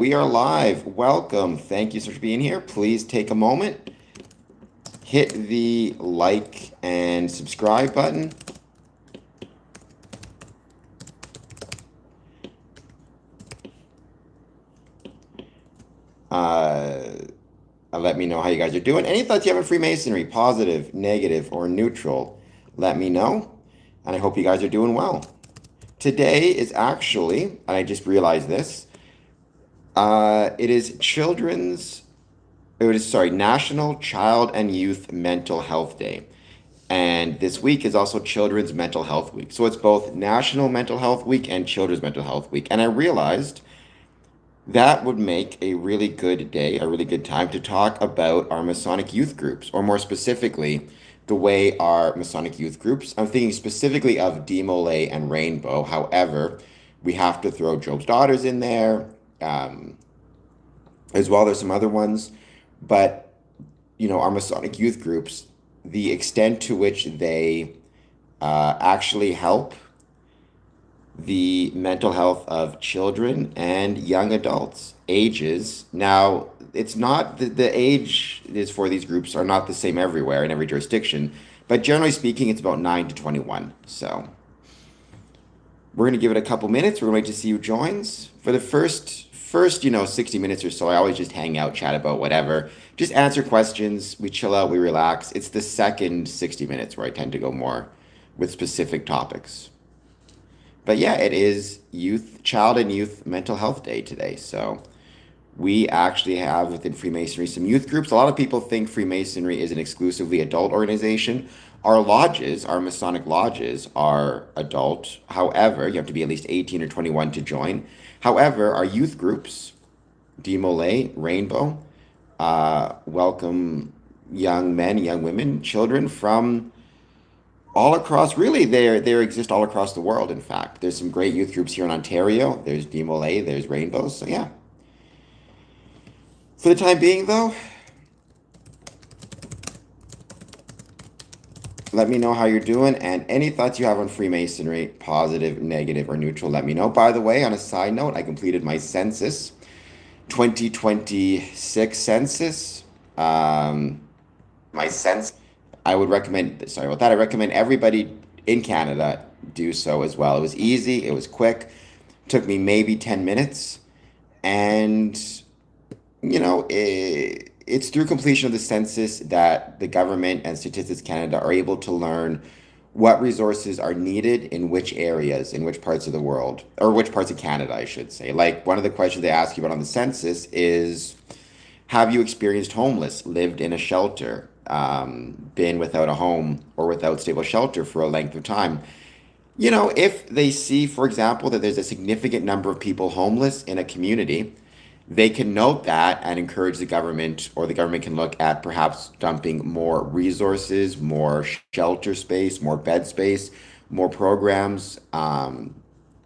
We are live. Welcome. Thank you so much for being here. Please take a moment, hit the like and subscribe button. Let me know how you guys are doing. Any thoughts you have on Freemasonry, positive, negative, or neutral, let me know. And I hope you guys are doing well. Today is actually, and I just realized this, it is National Child and Youth Mental Health Day. And this week is also Children's Mental Health Week. So it's both National Mental Health Week and Children's Mental Health Week. And I realized that would make a really good day, a really good time to talk about our Masonic youth groups, or more specifically, the way our Masonic youth groups, I'm thinking specifically of DeMolay and Rainbow. However, we have to throw Job's Daughters in there, as well. There's some other ones, but our Masonic youth groups, the extent to which they actually help the mental health of children and young adults ages. Now, it's not the age is for these groups are not the same everywhere in every jurisdiction, but generally speaking, it's about 9 to 21. So we're going to give it a couple minutes. We're going to wait to see who joins. For the first 60 minutes or so, I always just hang out, chat about whatever, just answer questions. We chill out, we relax. It's the second 60 minutes where I tend to go more with specific topics. But yeah, it is Child and Youth Mental Health Day today. So we actually have within Freemasonry some youth groups. A lot of people think Freemasonry is an exclusively adult organization. Our lodges, our Masonic lodges, are adult. However, you have to be at least 18 or 21 to join. However, our youth groups, DeMolay, Rainbow, welcome young men, young women, children from all across, really, they exist all across the world, in fact. There's some great youth groups here in Ontario. There's DeMolay, there's Rainbow, so yeah. For the time being, though, let me know how you're doing, and any thoughts you have on Freemasonry, positive, negative, or neutral, let me know. By the way, on a side note, I completed my census, 2026 census. I would recommend, sorry about that, I recommend everybody in Canada do so as well. It was easy, it was quick, took me maybe 10 minutes, and it's through completion of the census that the government and Statistics Canada are able to learn what resources are needed in which areas, in which parts of the world, or which parts of Canada, I should say. Like, one of the questions they ask you about on the census is, have you experienced homeless, lived in a shelter, been without a home or without stable shelter for a length of time? If they see, for example, that there's a significant number of people homeless in a community, they can note that and encourage the government, or the government can look at perhaps dumping more resources, more shelter space, more bed space, more programs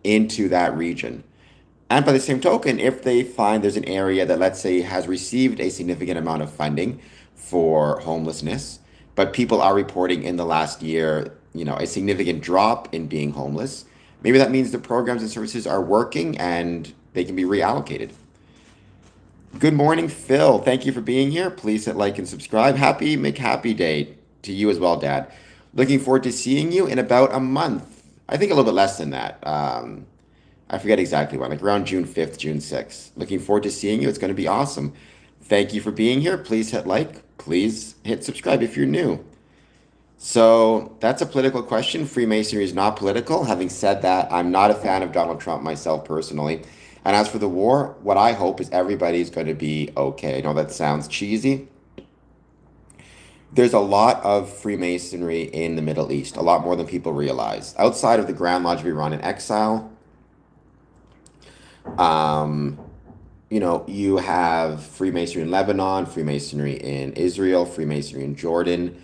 into that region. And by the same token, if they find there's an area that, let's say, has received a significant amount of funding for homelessness, but people are reporting in the last year, a significant drop in being homeless, maybe that means the programs and services are working and they can be reallocated. Good morning, Phil. Thank you for being here. Please hit like and subscribe. Happy McHappy Day to you as well, Dad. Looking forward to seeing you in about a month. I think a little bit less than that. I forget exactly when, like around June 5th, June 6th. Looking forward to seeing you. It's going to be awesome. Thank you for being here. Please hit like. Please hit subscribe if you're new. So that's a political question. Freemasonry is not political. Having said that, I'm not a fan of Donald Trump myself personally. And as for the war, what I hope is everybody's going to be okay. I know that sounds cheesy. There's a lot of Freemasonry in the Middle East, a lot more than people realize. Outside of the Grand Lodge of Iran in exile, you have Freemasonry in Lebanon, Freemasonry in Israel, Freemasonry in Jordan.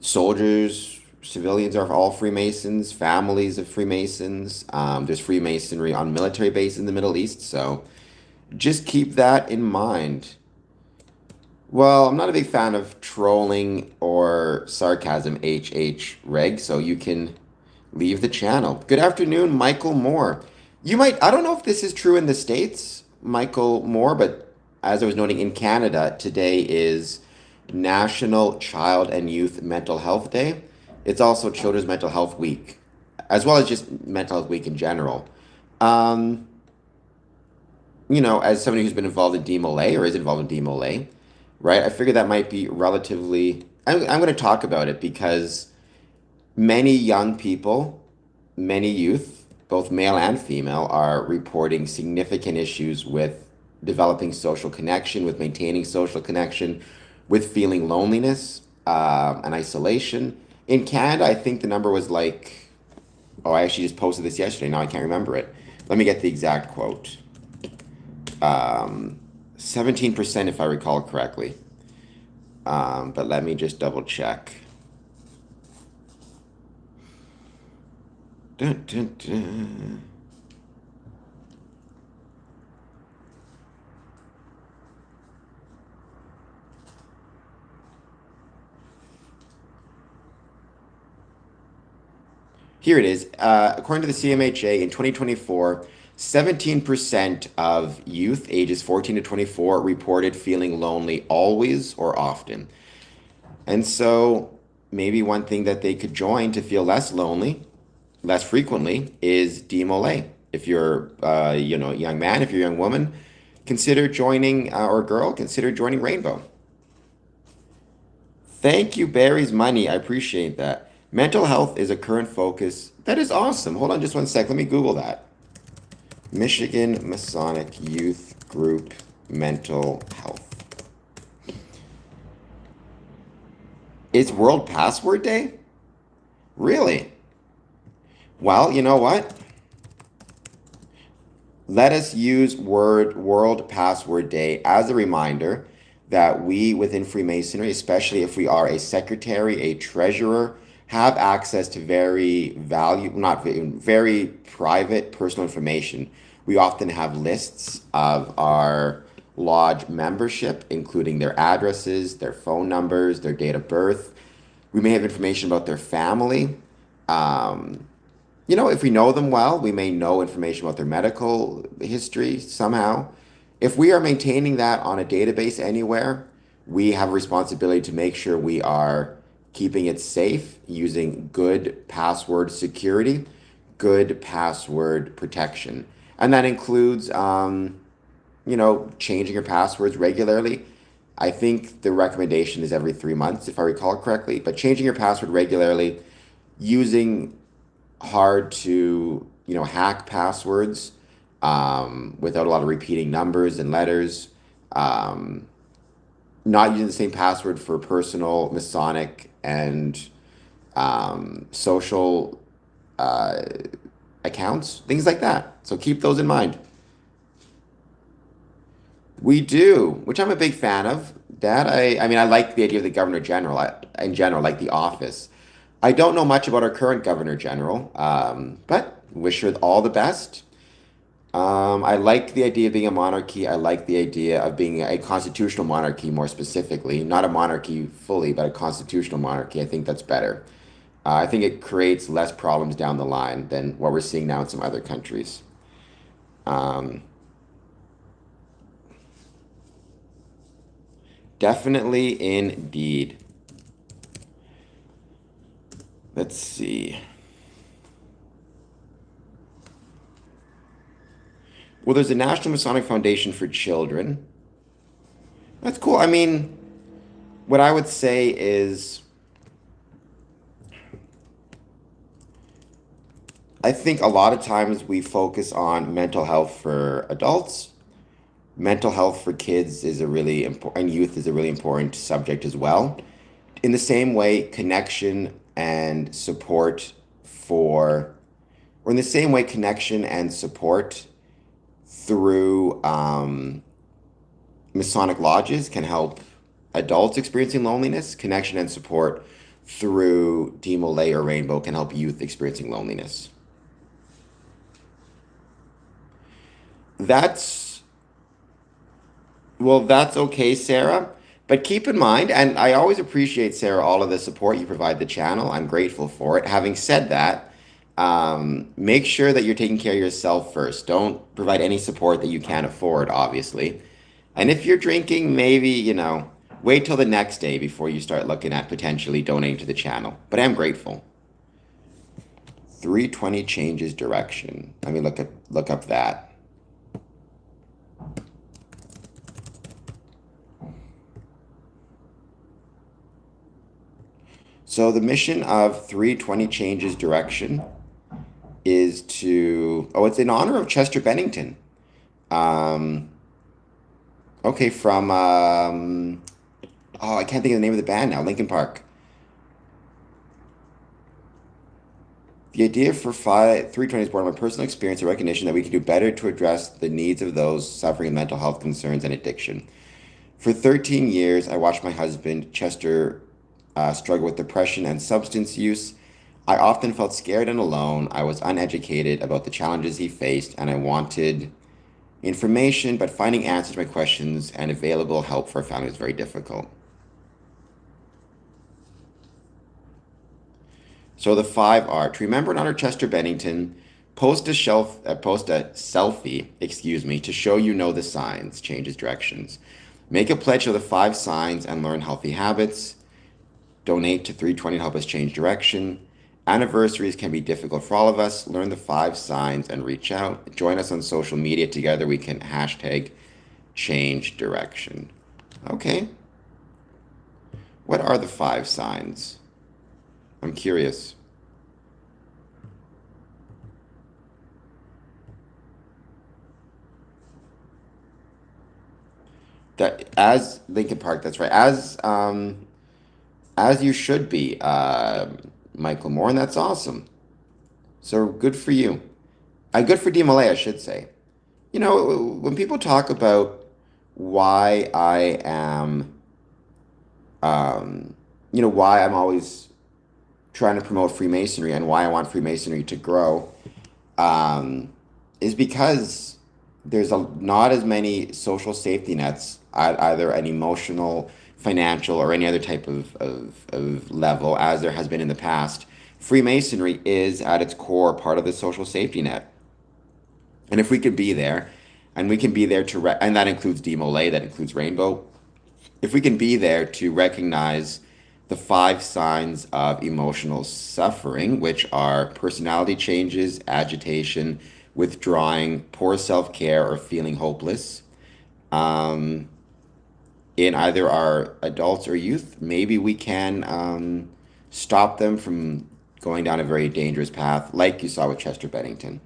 Soldiers, civilians are all Freemasons, families of Freemasons. There's Freemasonry on military bases in the Middle East, so just keep that in mind. Well, I'm not a big fan of trolling or sarcasm, Reg, so you can leave the channel. Good afternoon, Michael Moore. I don't know if this is true in the States, Michael Moore, but as I was noting, in Canada, today is National Child and Youth Mental Health Day. It's also Children's Mental Health Week, as well as just Mental Health Week in general. Um, as somebody who's been involved in DeMolay or is involved in DeMolay, right? I figure that might be relatively. I'm going to talk about it because many young people, many youth, both male and female, are reporting significant issues with developing social connection, with maintaining social connection, with feeling loneliness and isolation. In Canada, I think the number was like, oh, I actually just posted this yesterday. Now I can't remember it. Let me get the exact quote. 17%, if I recall correctly. But let me just double check. Dun, dun, dun. Here it is. According to the CMHA, in 2024, 17% of youth ages 14 to 24 reported feeling lonely always or often. And so maybe one thing that they could join to feel less lonely, less frequently, is DeMolay. If you're, a young man, if you're a young woman, consider joining, or girl, consider joining Rainbow. Thank you, Barry's Money. I appreciate that. Mental health is a current focus. That is awesome. Hold on just one sec. Let me Google that. Michigan Masonic Youth Group Mental Health. It's World Password Day? Really? Well, you know what? Let us use World Password Day as a reminder that we within Freemasonry, especially if we are a secretary, a treasurer, have access to very private personal information. We often have lists of our lodge membership, including their addresses, their phone numbers, their date of birth. We may have information about their family. If we know them well, we may know information about their medical history somehow. If we are maintaining that on a database anywhere, we have a responsibility to make sure we are keeping it safe using good password security, good password protection. And that includes, changing your passwords regularly. I think the recommendation is every 3 months, if I recall correctly, but changing your password regularly, using hard to, hack passwords without a lot of repeating numbers and letters, not using the same password for personal, Masonic, and social accounts, things like that. So keep those in mind. We do, which I'm a big fan of. That I like the idea of the Governor General in general, like the office. I don't know much about our current Governor General, but wish her all the best. I like the idea of being a monarchy. I like the idea of being a constitutional monarchy, more specifically, not a monarchy fully, but a constitutional monarchy. I think that's better. I think it creates less problems down the line than what we're seeing now in some other countries. Um, Definitely, indeed. Let's see. Well, there's a National Masonic Foundation for Children. That's cool. What I would say is, I think a lot of times we focus on mental health for adults. Mental health for kids is a really important, and youth is a really important subject as well. In the same way, connection and support for, or in the same way, connection and support through Masonic lodges can help adults experiencing loneliness. Connection and support through DeMolay or Rainbow can help youth experiencing loneliness. That's that's okay, Sarah. But keep in mind, and I always appreciate, Sarah, all of the support you provide the channel. I'm grateful for it. Having said that, Make sure that you're taking care of yourself first. Don't provide any support that you can't afford, obviously. And if you're drinking, maybe, wait till the next day before you start looking at potentially donating to the channel. But I am grateful. 320 changes direction. Let me look up that. So the mission of 320 changes direction is it's in honor of Chester Bennington. Um, okay, from I can't think of the name of the band now. Linkin Park. The idea for 320 is born of my personal experience and recognition that we can do better to address the needs of those suffering with mental health concerns and addiction. For 13 years, I watched my husband, Chester, struggle with depression and substance use. I often felt scared and alone. I was uneducated about the challenges he faced, and I wanted information, but finding answers to my questions and available help for our family was very difficult. So the 5 are to remember and honor Chester Bennington, post a selfie, to show you know the signs, changes directions. Make a pledge of the 5 signs and learn healthy habits. Donate to 320 to help us change direction. Anniversaries can be difficult for all of us. Learn the 5 signs and reach out. Join us on social media. Together we can hashtag change direction. Okay. What are the 5 signs? I'm curious. That as Lincoln Park, that's right. As you should be, Michael Moore, and that's awesome. So good for you. Good for DeMolay, I should say. When people talk about why I am, why I'm always trying to promote Freemasonry and why I want Freemasonry to grow, is because there's not as many social safety nets, either an emotional, financial, or any other type of level as there has been in the past. Freemasonry is at its core part of the social safety net. And if we could be there, and we can be there and that includes DeMolay, that includes Rainbow, if we can be there to recognize the 5 signs of emotional suffering, which are personality changes, agitation, withdrawing, poor self-care, or feeling hopeless, in either our adults or youth, maybe we can stop them from going down a very dangerous path, like you saw with Chester Bennington.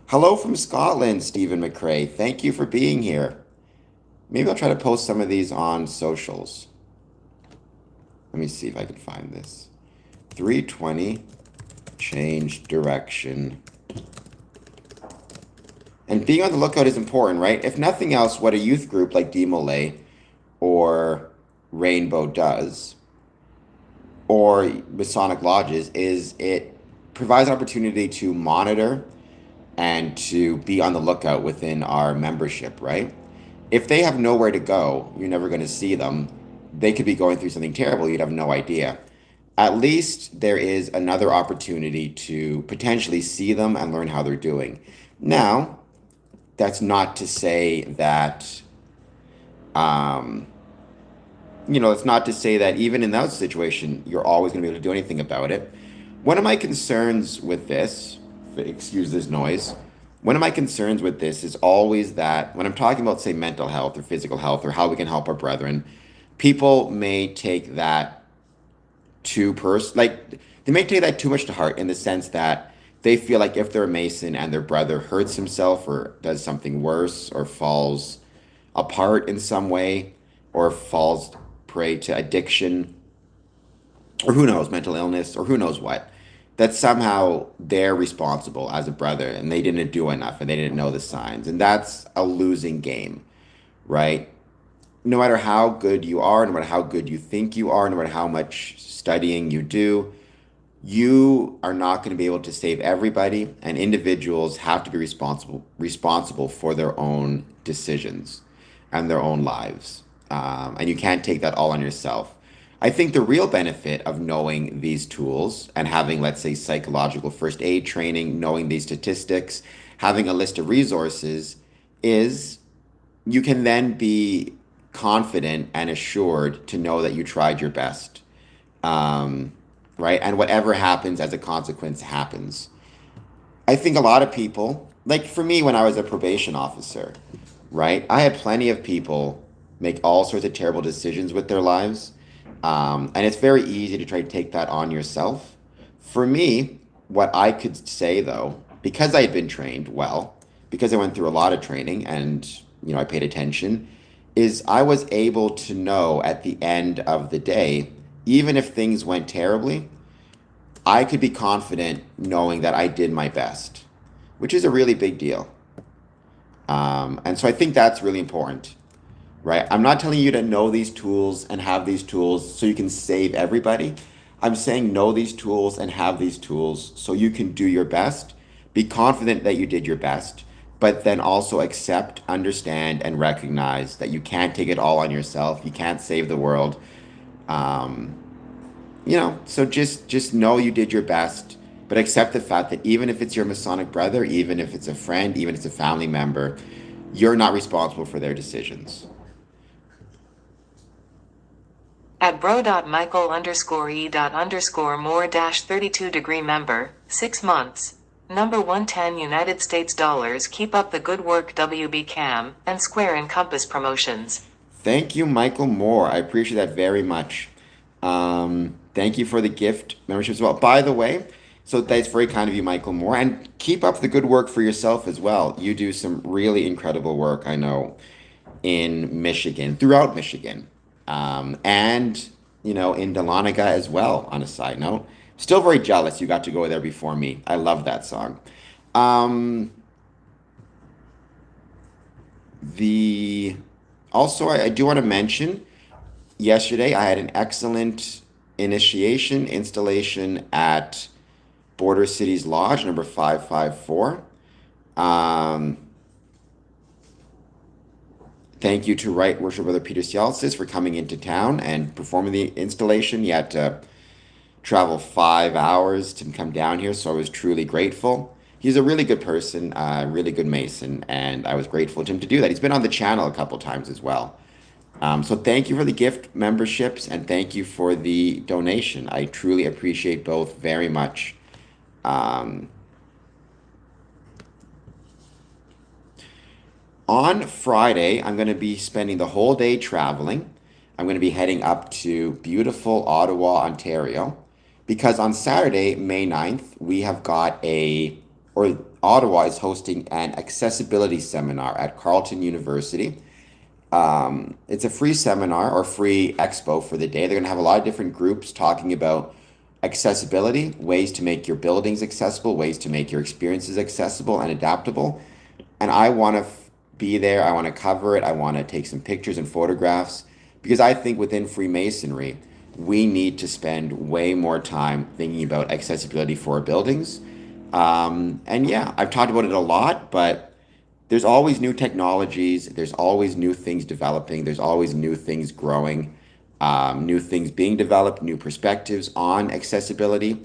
Hello from Scotland, Stephen McCrae. Thank you for being here. Maybe I'll try to post some of these on socials. Let me see if I can find this. 320, change direction. And being on the lookout is important, right? If nothing else, what a youth group like DeMolay or Rainbow does, or Masonic lodges, is it provides an opportunity to monitor and to be on the lookout within our membership, right? If they have nowhere to go, you're never going to see them. They could be going through something terrible. You'd have no idea. At least there is another opportunity to potentially see them and learn how they're doing. Now, that's not to say that, it's not to say that even in that situation, you're always going to be able to do anything about it. One of my concerns with this, excuse this noise, one of my concerns with this is always that when I'm talking about, say, mental health or physical health or how we can help our brethren, people may take that they may take that too much to heart in the sense that they feel like if they're a Mason and their brother hurts himself or does something worse or falls apart in some way or falls prey to addiction or who knows, mental illness or who knows what, that somehow they're responsible as a brother and they didn't do enough and they didn't know the signs. And that's a losing game, right? No matter how good you are, no matter how good you think you are, no matter how much studying you do, you are not going to be able to save everybody, and individuals have to be responsible for their own decisions and their own lives. And you can't take that all on yourself. I think the real benefit of knowing these tools and having, let's say, psychological first aid training, knowing these statistics, having a list of resources is you can then be confident and assured to know that you tried your best. Um, right? And whatever happens as a consequence happens. I think a lot of people, like for me when I was a probation officer, right? I had plenty of people make all sorts of terrible decisions with their lives. And it's very easy to try to take that on yourself. For me, what I could say though, because I had been trained well, because I went through a lot of training and, I paid attention, is I was able to know at the end of the day, even if things went terribly, I could be confident knowing that I did my best, which is a really big deal. And so I think that's really important, right? I'm not telling you to know these tools and have these tools so you can save everybody. I'm saying know these tools and have these tools so you can do your best, be confident that you did your best, but then also accept, understand, and recognize that you can't take it all on yourself. You can't save the world. Um, so just know you did your best, but accept the fact that even if it's your Masonic brother, even if it's a friend, even if it's a family member, you're not responsible for their decisions. At bro.michael_e._more-32 member, 6 months. Number 110 United States dollars. Keep up the good work WB Cam, and Square and Compass Promotions. Thank you, Michael Moore. I appreciate that very much. Thank you for the gift membership as well. By the way, so that's very kind of you, Michael Moore. And keep up the good work for yourself as well. You do some really incredible work, I know, in Michigan, throughout Michigan, and in Dahlonega as well. On a side note, still very jealous you got to go there before me. I love that song. Um, the Also, I do want to mention. Yesterday, I had an excellent initiation installation at Border Cities Lodge, number 554. Um, Thank you to Right Worship Brother Peter Cialsis for coming into town and performing the installation. He had to travel 5 hours to come down here, so I was truly grateful. He's a really good person, really good Mason, and I was grateful to him to do that. He's been on the channel a couple times as well. So thank you for the gift memberships and thank you for the donation. I truly appreciate both very much. Um, on Friday, I'm going to be spending the whole day traveling. I'm going to be heading up to beautiful Ottawa, Ontario, because on Saturday, May 9th, we have got or Ottawa is hosting an accessibility seminar at Carleton University. It's a free seminar or free expo for the day. They're going to have a lot of different groups talking about accessibility, ways to make your buildings accessible, ways to make your experiences accessible and adaptable. And I want to be there. I want to cover it. I want to take some pictures and photographs because I think within Freemasonry, we need to spend way more time thinking about accessibility for our buildings. And yeah, I've talked about it a lot, but there's always new technologies, there's always new things developing, there's always new things growing, new things being developed, new perspectives on accessibility.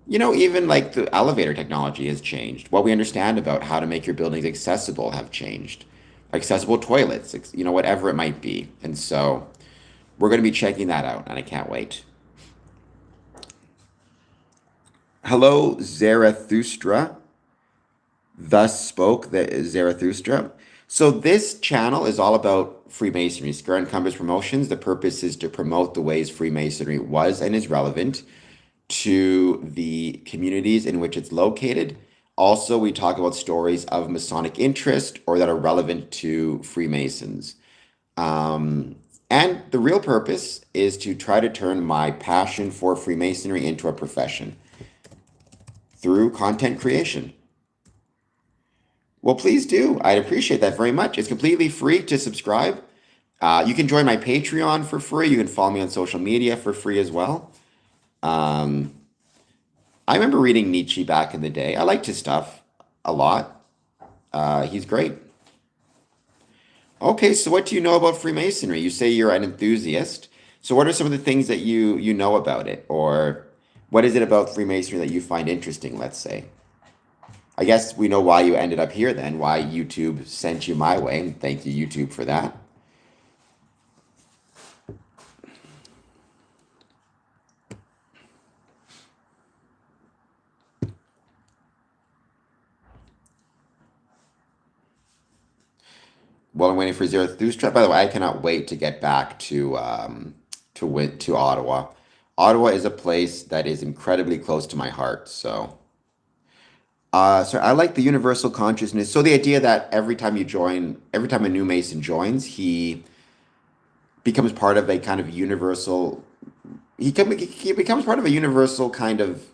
Even like the elevator technology has changed. What we understand about how to make your buildings accessible have changed. Accessible toilets, whatever it might be. And so we're going to be checking that out, and I can't wait. Hello, Zarathustra. Thus spoke the Zarathustra. So this channel is all about Freemasonry, Square and Compass Promotions. The purpose is to promote the ways Freemasonry was and is relevant to the communities in which it's located. Also, we talk about stories of Masonic interest or that are relevant to Freemasons. And the real purpose is to try to turn my passion for Freemasonry into a profession through content creation. Well, please do. I'd appreciate that very much. It's completely free to subscribe. You can join my Patreon for free. You can follow me on social media for free as well. Um, I remember reading Nietzsche back in the day. I liked his stuff a lot. He's great. Okay, so what do you know about Freemasonry? You say you're an enthusiast. So what are some of the things that you know about it, or what is it about Freemasonry that you find interesting, let's say? I guess we know why you ended up here then, why YouTube sent you my way, and thank you, YouTube, for that. Well, I'm waiting for Zero Thrustrap. By the way, I cannot wait to get back to Ottawa. Ottawa is a place that is incredibly close to my heart. So I like the universal consciousness. So the idea that every time a new Mason joins, he becomes part of a kind of universal. He becomes part of a universal kind of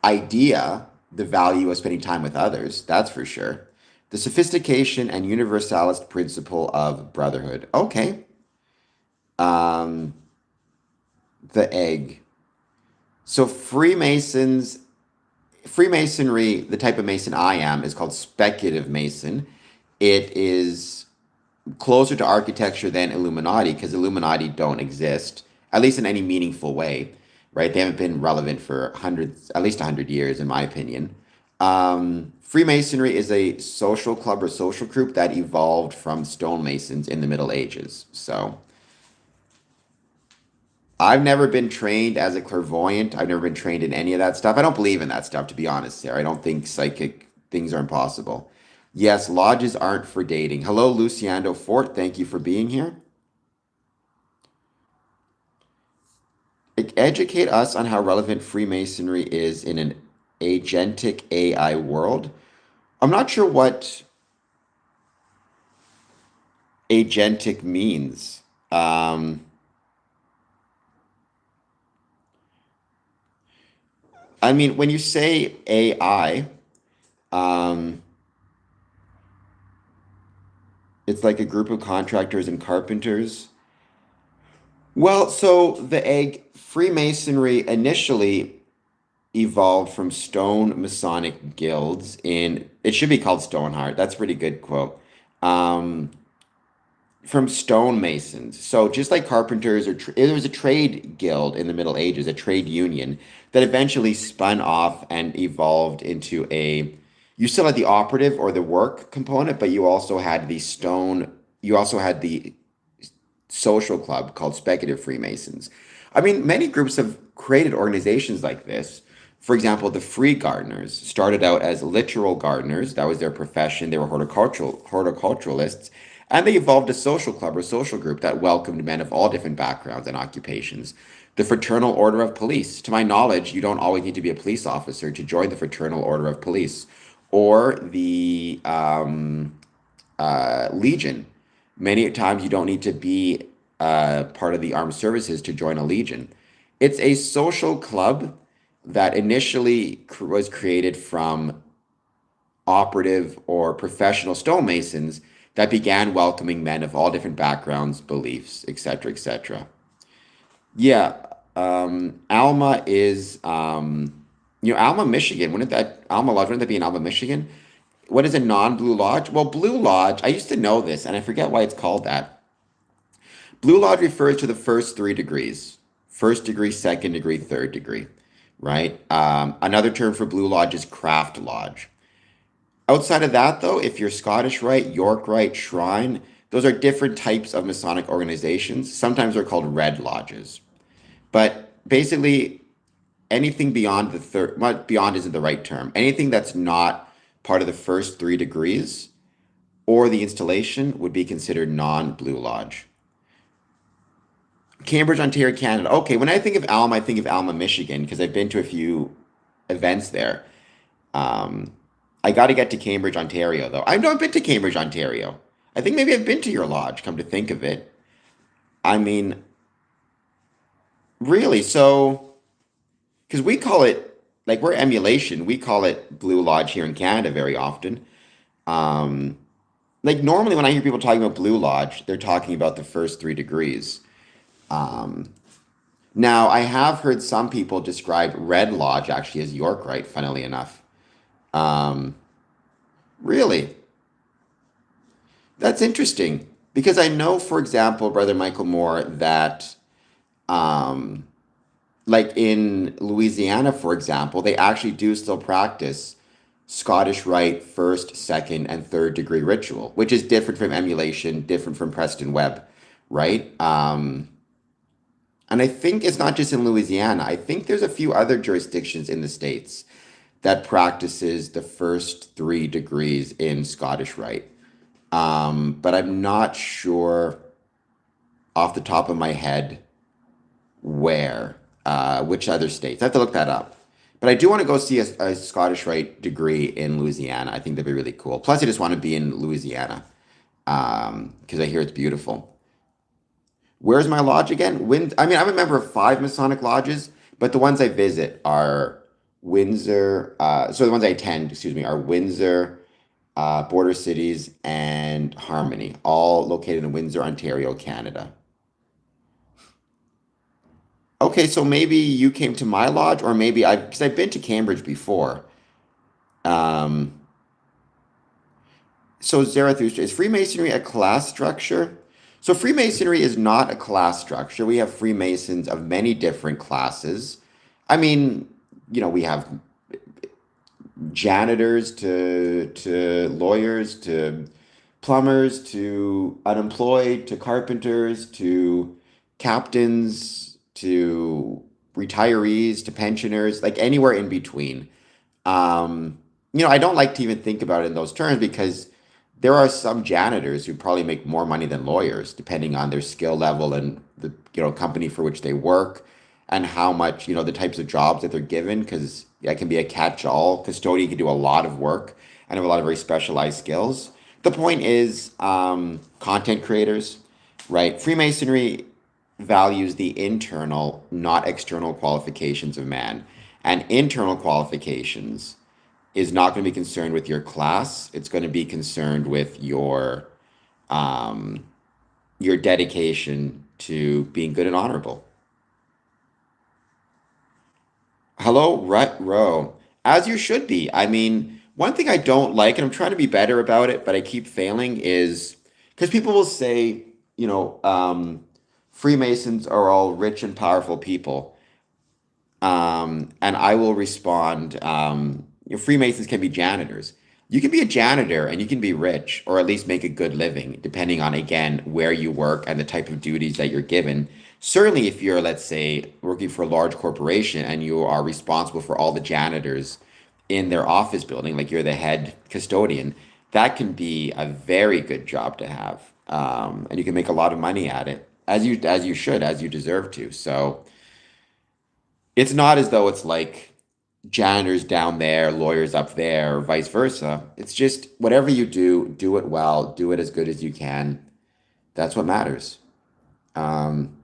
idea, the value of spending time with others, that's for sure. The sophistication and universalist principle of brotherhood. Okay. Um, the egg. So Freemasonry, the type of Mason I am, is called speculative Mason. It is closer to architecture than Illuminati because Illuminati don't exist, at least in any meaningful way, right? They haven't been relevant for hundreds, at least 100 years, in my opinion. Freemasonry is a social club or social group that evolved from stonemasons in the Middle Ages. So I've never been trained as a clairvoyant. I've never been trained in any of that stuff. I don't believe in that stuff, to be honest, Sarah. I don't think psychic things are impossible. Yes, lodges aren't for dating. Hello, Luciano Fort. Thank you for being here. Educate us on how relevant Freemasonry is in an agentic AI world. I'm not sure what agentic means. I mean, when you say AI, um, it's like a group of contractors and carpenters. Well, so the egg Freemasonry initially evolved from stone Masonic guilds in, it should be called Stoneheart. That's a pretty good quote. Um, from stonemasons. So just like carpenters there was a trade guild in the Middle Ages, a trade union that eventually spun off and evolved into a, you still had the operative or the work component, but you also had the social club called Speculative Freemasons. I mean, many groups have created organizations like this. For example, the Free Gardeners started out as literal gardeners. That was their profession. They were horticulturalists. And they evolved a social club or social group that welcomed men of all different backgrounds and occupations. The Fraternal Order of Police. To my knowledge, you don't always need to be a police officer to join the Fraternal Order of Police. Or the Legion. Many times you don't need to be part of the armed services to join a legion. It's a social club that initially was created from operative or professional stonemasons that began welcoming men of all different backgrounds, beliefs, etc., etc. Yeah, Alma is, Alma, Michigan. Wouldn't that Alma Lodge? Wouldn't that be in Alma, Michigan? What is a non-blue lodge? Well, blue lodge. I used to know this, and I forget why it's called that. Blue lodge refers to the first three degrees: first degree, second degree, third degree. Right. Another term for blue lodge is craft lodge. Outside of that, though, if you're Scottish Rite, York Rite, Shrine, those are different types of Masonic organizations. Sometimes they're called red lodges. But basically, anything beyond the third, well, beyond isn't the right term. Anything that's not part of the first three degrees or the installation would be considered non-blue lodge. Cambridge, Ontario, Canada. Okay, when I think of Alma, I think of Alma, Michigan, because I've been to a few events there. Um, I got to get to Cambridge, Ontario, though. I've not been to Cambridge, Ontario. I think maybe I've been to your lodge, come to think of it. I mean, really, so, because we call it, like, we're emulation. We call it Blue Lodge here in Canada very often. Um, like, normally when I hear people talking about Blue Lodge, they're talking about the first three degrees. Um, Now, I have heard some people describe Red Lodge actually as York Rite, funnily enough. Um, really? That's interesting. Because I know, for example, Brother Michael Moore, that um, like in Louisiana, for example, they actually do still practice Scottish Rite first, second, and third degree ritual, which is different from emulation, different from Preston Webb, right? And I think it's not just in Louisiana. I think there's a few other jurisdictions in the States that practices the first three degrees in Scottish Rite. But I'm not sure off the top of my head where, which other states. I have to look that up. But I do want to go see a Scottish Rite degree in Louisiana. I think that'd be really cool. Plus, I just want to be in Louisiana because I hear it's beautiful. Where's my lodge again? I mean, I'm a member of five Masonic lodges, but the ones I visit are Windsor. So the ones I attend, excuse me, are Windsor, Border Cities, and Harmony, all located in Windsor, Ontario, Canada. Okay, so maybe you came to my lodge, or maybe because I've been to Cambridge before. Um, so Zarathustra, is Freemasonry a class structure? So Freemasonry is not a class structure. We have Freemasons of many different classes. I mean, we have janitors to lawyers to plumbers to unemployed to carpenters to captains to retirees to pensioners, like anywhere in between. I don't like to even think about it in those terms because there are some janitors who probably make more money than lawyers, depending on their skill level and the company for which they work and how much, the types of jobs that they're given, because that can be a catch-all. Custodian can do a lot of work and have a lot of very specialized skills. The point is, content creators, right? Freemasonry values the internal, not external qualifications of man. And internal qualifications is not going to be concerned with your class. It's going to be concerned with um, your dedication to being good and honorable. Hello, Rut Row. As you should be. I mean, one thing I don't like, and I'm trying to be better about it, but I keep failing, is because people will say, Freemasons are all rich and powerful people. And I will respond, Freemasons can be janitors. You can be a janitor and you can be rich, or at least make a good living, depending on, again, where you work and the type of duties that you're given. Certainly, if you're, let's say, working for a large corporation and you are responsible for all the janitors in their office building, like you're the head custodian, that can be a very good job to have. And you can make a lot of money at it, as you should, as you deserve to. So it's not as though it's like janitors down there, lawyers up there, or vice versa. It's just whatever you do it well, do it as good as you can. That's what matters. Um,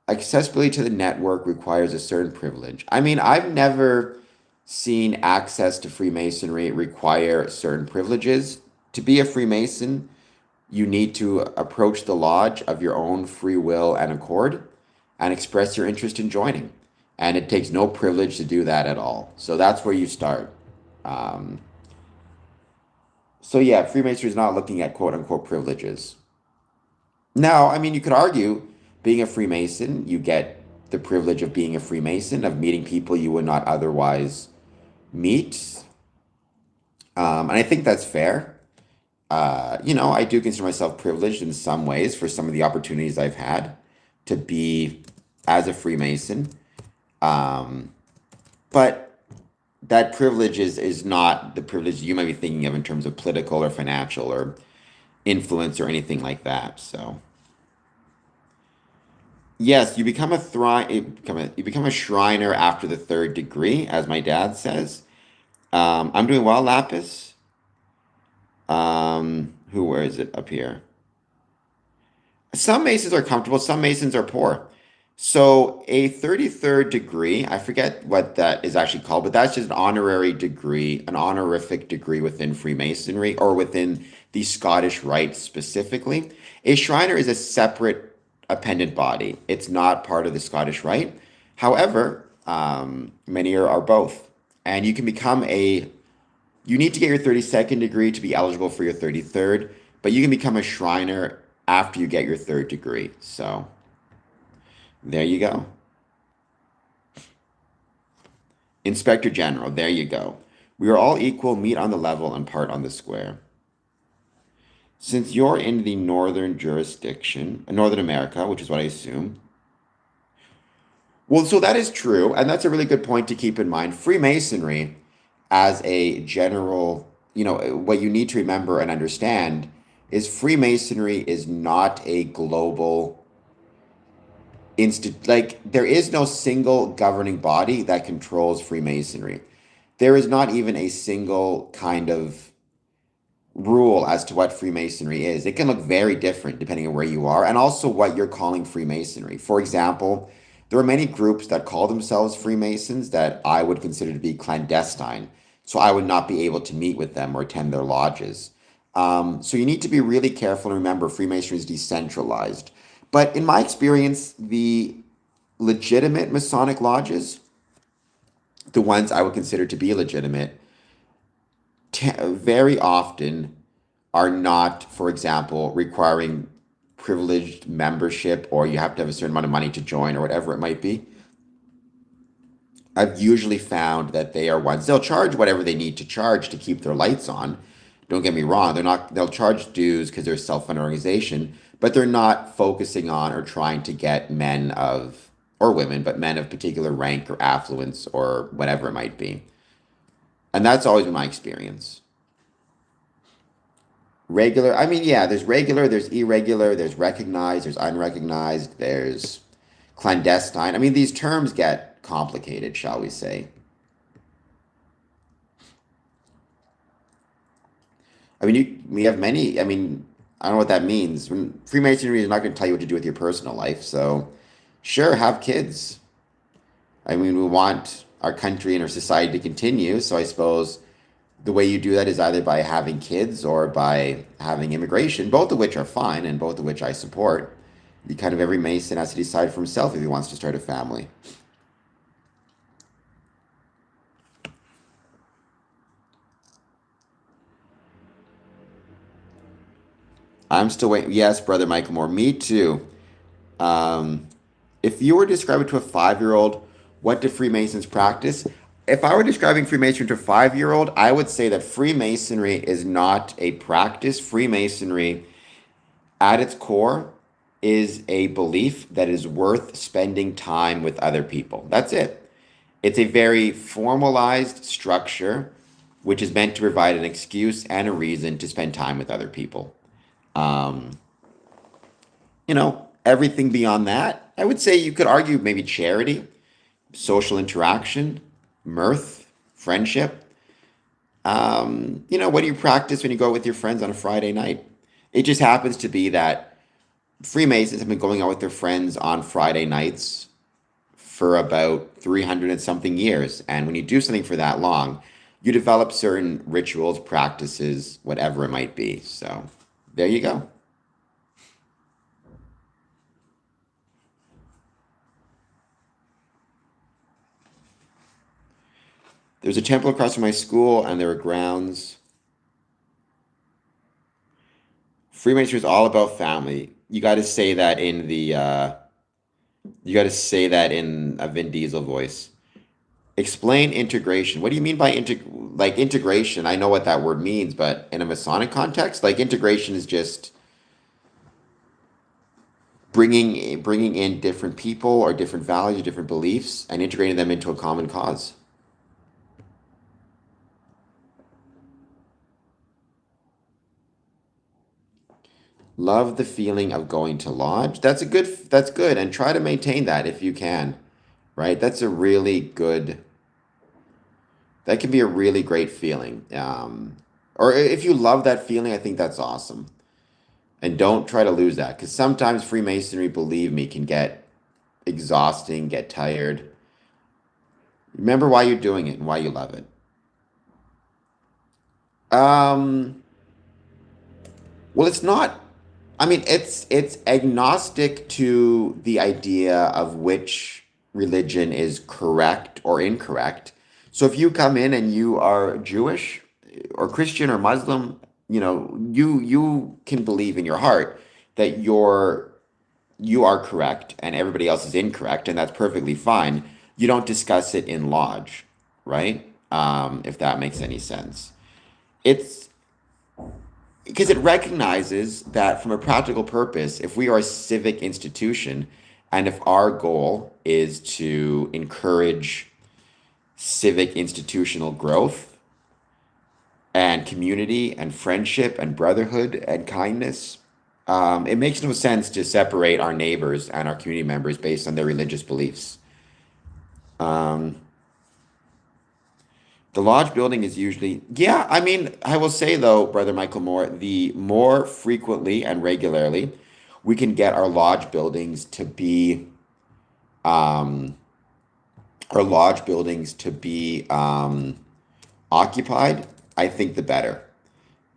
Accessibility to the network requires a certain privilege. I mean, I've never seen access to Freemasonry require certain privileges. To be a Freemason, you need to approach the lodge of your own free will and accord and express your interest in joining. And it takes no privilege to do that at all. So that's where you start. Um, so yeah, Freemasonry is not looking at quote unquote privileges. Now, I mean, you could argue being a Freemason, you get the privilege of being a Freemason, of meeting people you would not otherwise meet. And I think that's fair. I do consider myself privileged in some ways for some of the opportunities I've had to be as a Freemason. Um, but that privilege is not the privilege you might be thinking of in terms of political or financial or influence or anything like that. So yes, you become a Shriner after the third degree, as my dad says. I'm doing well, Lapis. Where is it up here? Some Masons are comfortable, some Masons are poor. So a 33rd degree, I forget what that is actually called, but that's just an honorary degree, an honorific degree within Freemasonry or within the Scottish Rite specifically. A Shriner is a separate appendant body. It's not part of the Scottish Rite. However, many are both. And you need to get your 32nd degree to be eligible for your 33rd. but you can become a Shriner after you get your third degree. So there you go. Inspector General, there you go. We are all equal, meet on the level, and part on the square. Since you're in the northern jurisdiction, Northern America, which is what I assume. Well, so that is true, and that's a really good point to keep in mind. Freemasonry, as a general, what you need to remember and understand is Freemasonry is not a global like there is no single governing body that controls Freemasonry. There is not even a single kind of rule as to what Freemasonry is. It can look very different depending on where you are and also what you're calling Freemasonry. For example, there are many groups that call themselves Freemasons that I would consider to be clandestine. So I would not be able to meet with them or attend their lodges. So you need to be really careful and remember Freemasonry is decentralized. But in my experience, the legitimate Masonic lodges, the ones I would consider to be legitimate, very often are not, for example, requiring privileged membership or you have to have a certain amount of money to join or whatever it might be. I've usually found that they are ones, they'll charge whatever they need to charge to keep their lights on. Don't get me wrong, they'll charge dues because they're a self-funded organization, but they're not focusing on or trying to get men of, or women, but men of particular rank or affluence or whatever it might be. And that's always been my experience. Regular, I mean, yeah, there's regular, there's irregular, there's recognized, there's unrecognized, there's clandestine. I mean, these terms get complicated, shall we say. I mean, we have many, I mean, I don't know what that means. Freemasonry is not going to tell you what to do with your personal life. So, sure, have kids. I mean, we want our country and our society to continue. So, I suppose the way you do that is either by having kids or by having immigration, both of which are fine and both of which I support. Every Mason has to decide for himself if he wants to start a family. I'm still waiting. Yes, brother Michael Moore. Me too. Um, if you were describing to a 5-year-old, what do Freemasons practice? If I were describing Freemasonry to a 5-year-old, I would say that Freemasonry is not a practice. Freemasonry, at its core, is a belief that is worth spending time with other people. That's it. It's a very formalized structure, which is meant to provide an excuse and a reason to spend time with other people. Um, Everything beyond that, I would say you could argue maybe charity, social interaction, mirth, friendship. What do you practice when you go with your friends on a Friday night? It just happens to be that Freemasons have been going out with their friends on Friday nights for about 300 and something years. And when you do something for that long, you develop certain rituals, practices, whatever it might be. So there you go. There's a temple across from my school, and there are grounds. Freemasonry is all about family. You got to say that in you got to say that in a Vin Diesel voice. Explain integration. What do you mean by like integration? I know what that word means, but in a Masonic context, like integration is just bringing in different people or different values, different beliefs, and integrating them into a common cause. Love the feeling of going to lodge. That's good, and try to maintain that if you can, right? That can be a really great feeling. Or if you love that feeling, I think that's awesome. And don't try to lose that because sometimes Freemasonry, believe me, can get exhausting, get tired. Remember why you're doing it and why you love it. Um, well, it's not. I mean, it's agnostic to the idea of which religion is correct or incorrect. So if you come in and you are Jewish or Christian or Muslim, you can believe in your heart that you are correct and everybody else is incorrect, and that's perfectly fine. You don't discuss it in lodge, right? If that makes any sense. It's because it recognizes that from a practical purpose, if we are a civic institution and if our goal is to encourage civic institutional growth and community and friendship and brotherhood and kindness, it makes no sense to separate our neighbors and our community members based on their religious beliefs. Um, the lodge building is usually, yeah, I mean, I will say though, Brother Michael Moore, the more frequently and regularly we can get um, our lodge buildings to be occupied, I think the better.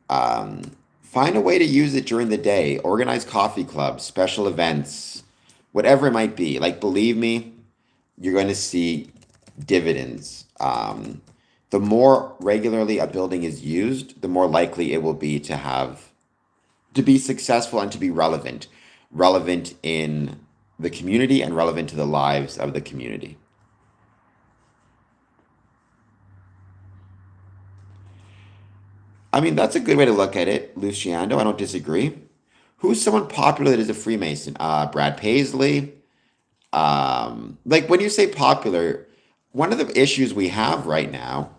Find a way to use it during the day. Organize coffee clubs, special events, whatever it might be. Like, believe me, you're going to see dividends. The more regularly a building is used, the more likely it will be to be successful and to be relevant in the community and relevant to the lives of the community. I mean, that's a good way to look at it, Luciano. I don't disagree. Who's someone popular that is a Freemason? Brad Paisley. Like when you say popular, one of the issues we have right now,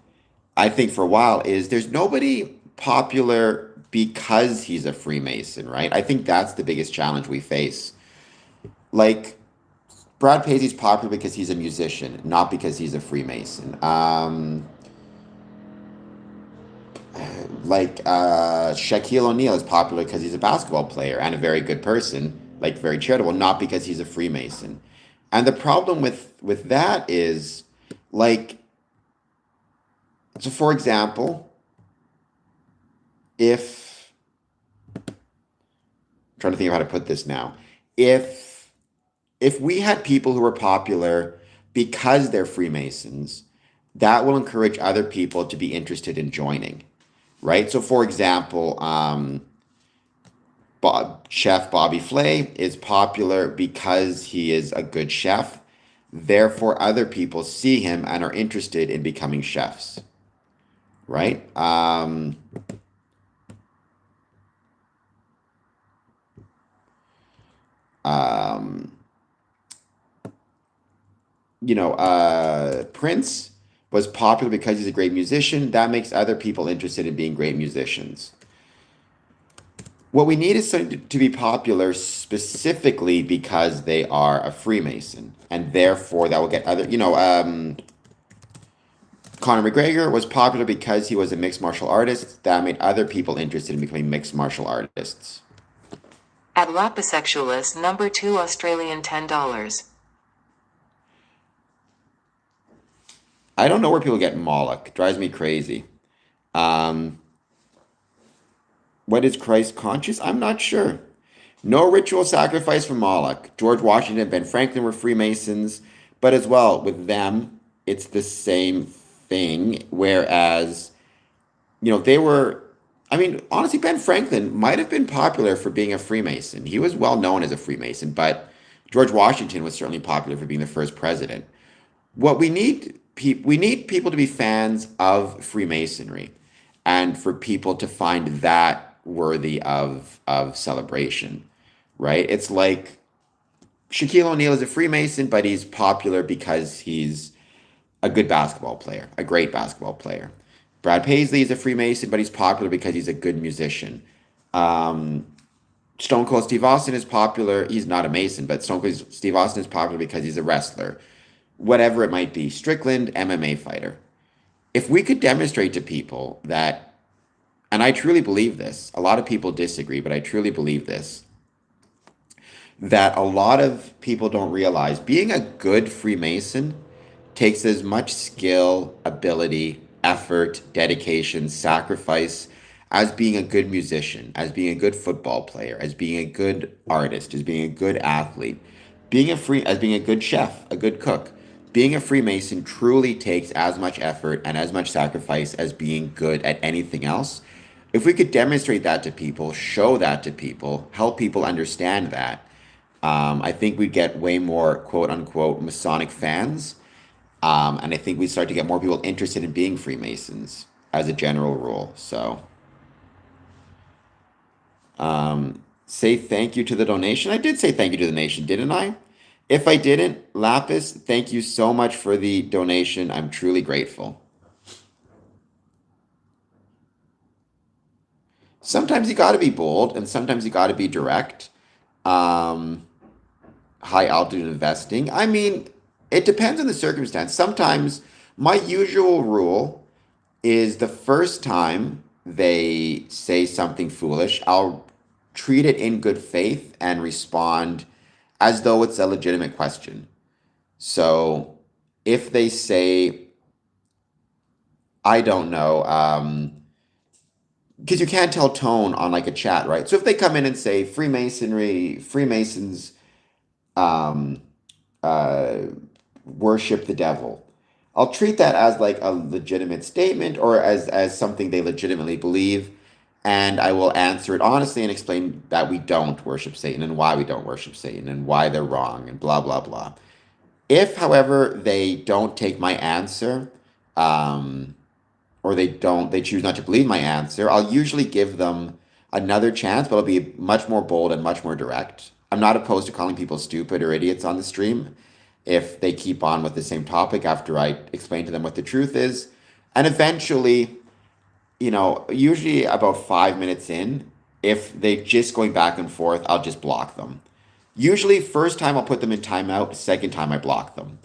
I think for a while, is there's nobody popular because he's a Freemason, right? I think that's the biggest challenge we face. Like Brad Paisley's popular because he's a musician, not because he's a Freemason. Shaquille O'Neal is popular because he's a basketball player and a very good person, like very charitable, not because he's a Freemason. And the problem with that is, like, so for example, if I'm trying to think of how to put this now, if if we had people who were popular because they're Freemasons, that will encourage other people to be interested in joining, right? So, for example, Chef Bobby Flay is popular because he is a good chef. Therefore, other people see him and are interested in becoming chefs, right? Um, Prince was popular because he's a great musician. That makes other people interested in being great musicians. What we need is something to be popular specifically because they are a Freemason, and therefore that will get Conor McGregor was popular because he was a mixed martial artist. That made other people interested in becoming mixed martial artists. At Lapisexualis number 2 Australian $10. I don't know where people get Moloch. Drives me crazy. Um, what is Christ conscious? I'm not sure. No ritual sacrifice for Moloch. George Washington and Ben Franklin were Freemasons, but as well with them, it's the same thing. Whereas, they were. I mean, honestly, Ben Franklin might have been popular for being a Freemason. He was well known as a Freemason, but George Washington was certainly popular for being the first president. What we need people to be fans of Freemasonry, and for people to find that worthy of celebration, right? It's like Shaquille O'Neal is a Freemason, but he's popular because he's a good basketball player, a great basketball player. Brad Paisley is a Freemason, but he's popular because he's a good musician. Um, Stone Cold Steve Austin is popular. He's not a Mason, but Stone Cold Steve Austin is popular because he's a wrestler. Whatever it might be, Strickland, MMA fighter. If we could demonstrate to people that, and I truly believe this, a lot of people disagree, but I truly believe this, that a lot of people don't realize being a good Freemason takes as much skill, ability, effort, dedication, sacrifice as being a good musician, as being a good football player, as being a good artist, as being a good athlete, as being a good chef, a good cook. Being a Freemason truly takes as much effort and as much sacrifice as being good at anything else, If we could demonstrate that to people, show that to people, help people understand that, I think we'd get way more quote unquote Masonic fans. And I think we'd start to get more people interested in being Freemasons as a general rule. So, say thank you to the donation. I did say thank you to the nation, didn't I? If I didn't, Lapis, thank you so much for the donation. I'm truly grateful. Sometimes you got to be bold, and sometimes you got to be direct. Um, High altitude investing. I mean, it depends on the circumstance. Sometimes my usual rule is the first time they say something foolish, I'll treat it in good faith and respond as though it's a legitimate question. So if they say, I don't know, because you can't tell tone on like a chat, right? So if they come in and say Freemasonry, Freemasons um, uh, worship the devil, I'll treat that as like a legitimate statement or as something they legitimately believe, and I will answer it honestly and explain that we don't worship Satan and why we don't worship Satan and why they're wrong and blah blah blah. If, however, they don't take my answer, um, or they choose not to believe my answer, I'll usually give them another chance, but I'll be much more bold and much more direct. I'm not opposed to calling people stupid or idiots on the stream if they keep on with the same topic after I explain to them what the truth is. And eventually, usually about 5 minutes in, if they just going back and forth, I'll just block them. Usually, first time I'll put them in timeout, second time I block them.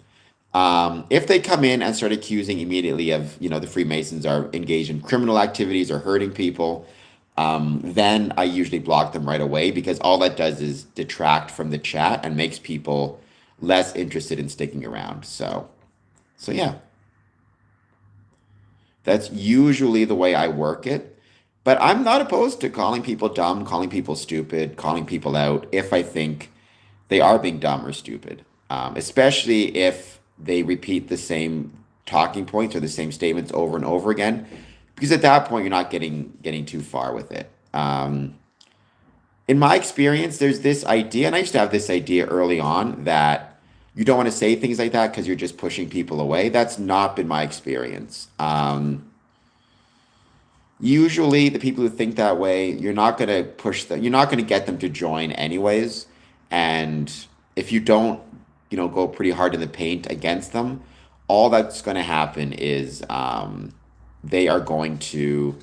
If they come in and start accusing immediately of, the Freemasons are engaged in criminal activities or hurting people, then I usually block them right away because all that does is detract from the chat and makes people less interested in sticking around. So yeah, that's usually the way I work it. But I'm not opposed to calling people dumb, calling people stupid, calling people out if I think they are being dumb or stupid, especially if they repeat the same talking points or the same statements over and over again, because at that point you're not getting too far with it. In my experience, there's this idea, and I used to have this idea early on that you don't want to say things like that because you're just pushing people away. That's not been my experience. Usually, the people who think that way, you're not going to push them. You're not going to get them to join anyways. And if you don't, go pretty hard in the paint against them, all that's going to happen is they are going to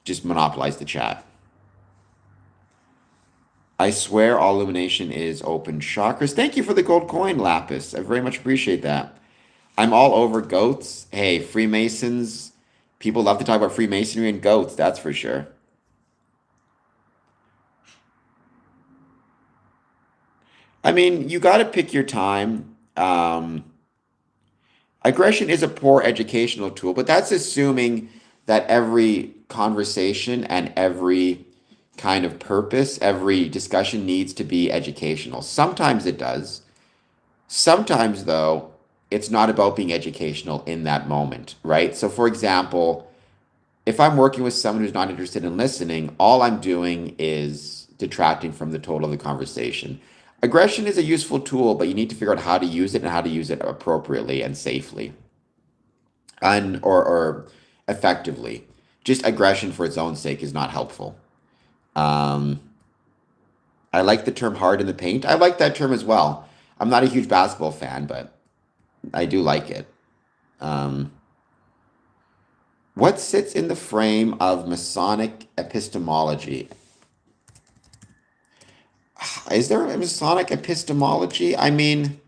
just monopolize the chat. I swear all illumination is open chakras. Thank you for the gold coin, Lapis. I very much appreciate that. I'm all over goats. Hey, Freemasons. People love to talk about Freemasonry and goats, that's for sure. I mean, you got to pick your time. Aggression is a poor educational tool, but that's assuming that every conversation and every kind of purpose, every discussion needs to be educational. Sometimes it does. Sometimes, though, it's not about being educational in that moment, right? So, for example, if I'm working with someone who's not interested in listening, all I'm doing is detracting from the total of the conversation. Aggression is a useful tool, but you need to figure out how to use it and how to use it appropriately and safely and or effectively. Just aggression for its own sake is not helpful. Um, I like the term hard in the paint. I like that term as well. I'm not a huge basketball fan, but I do like it. Um, what sits in the frame of Masonic epistemology? Is there a Masonic epistemology? I mean,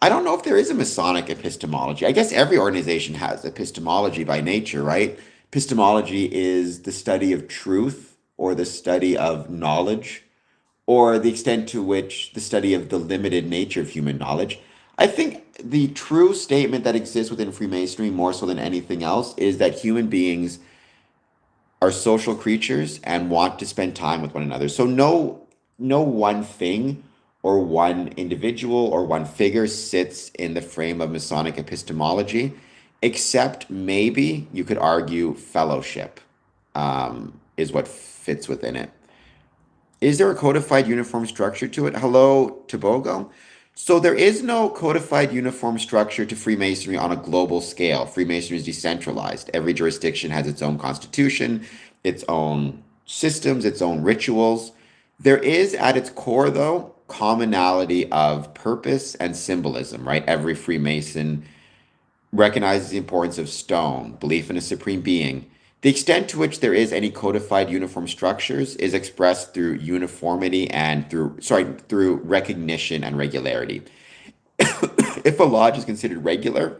I don't know if there is a Masonic epistemology. I guess every organization has epistemology by nature, right? Epistemology is the study of truth or the study of knowledge or the extent to which the study of the limited nature of human knowledge. I think the true statement that exists within Freemasonry, more so than anything else, is that human beings are social creatures and want to spend time with one another. So no one thing or one individual or one figure sits in the frame of Masonic epistemology, except maybe you could argue fellowship is what fits within it. Is there a codified uniform structure to it? Hello, Tobogo. So there is no codified uniform structure to Freemasonry on a global scale. Freemasonry is decentralized. Every jurisdiction has its own constitution, its own systems, its own rituals. There is at its core, though, commonality of purpose and symbolism, right? Every Freemason recognizes the importance of stone, belief in a supreme being. The extent to which there is any codified uniform structures is expressed through uniformity and through recognition and regularity. If a lodge is considered regular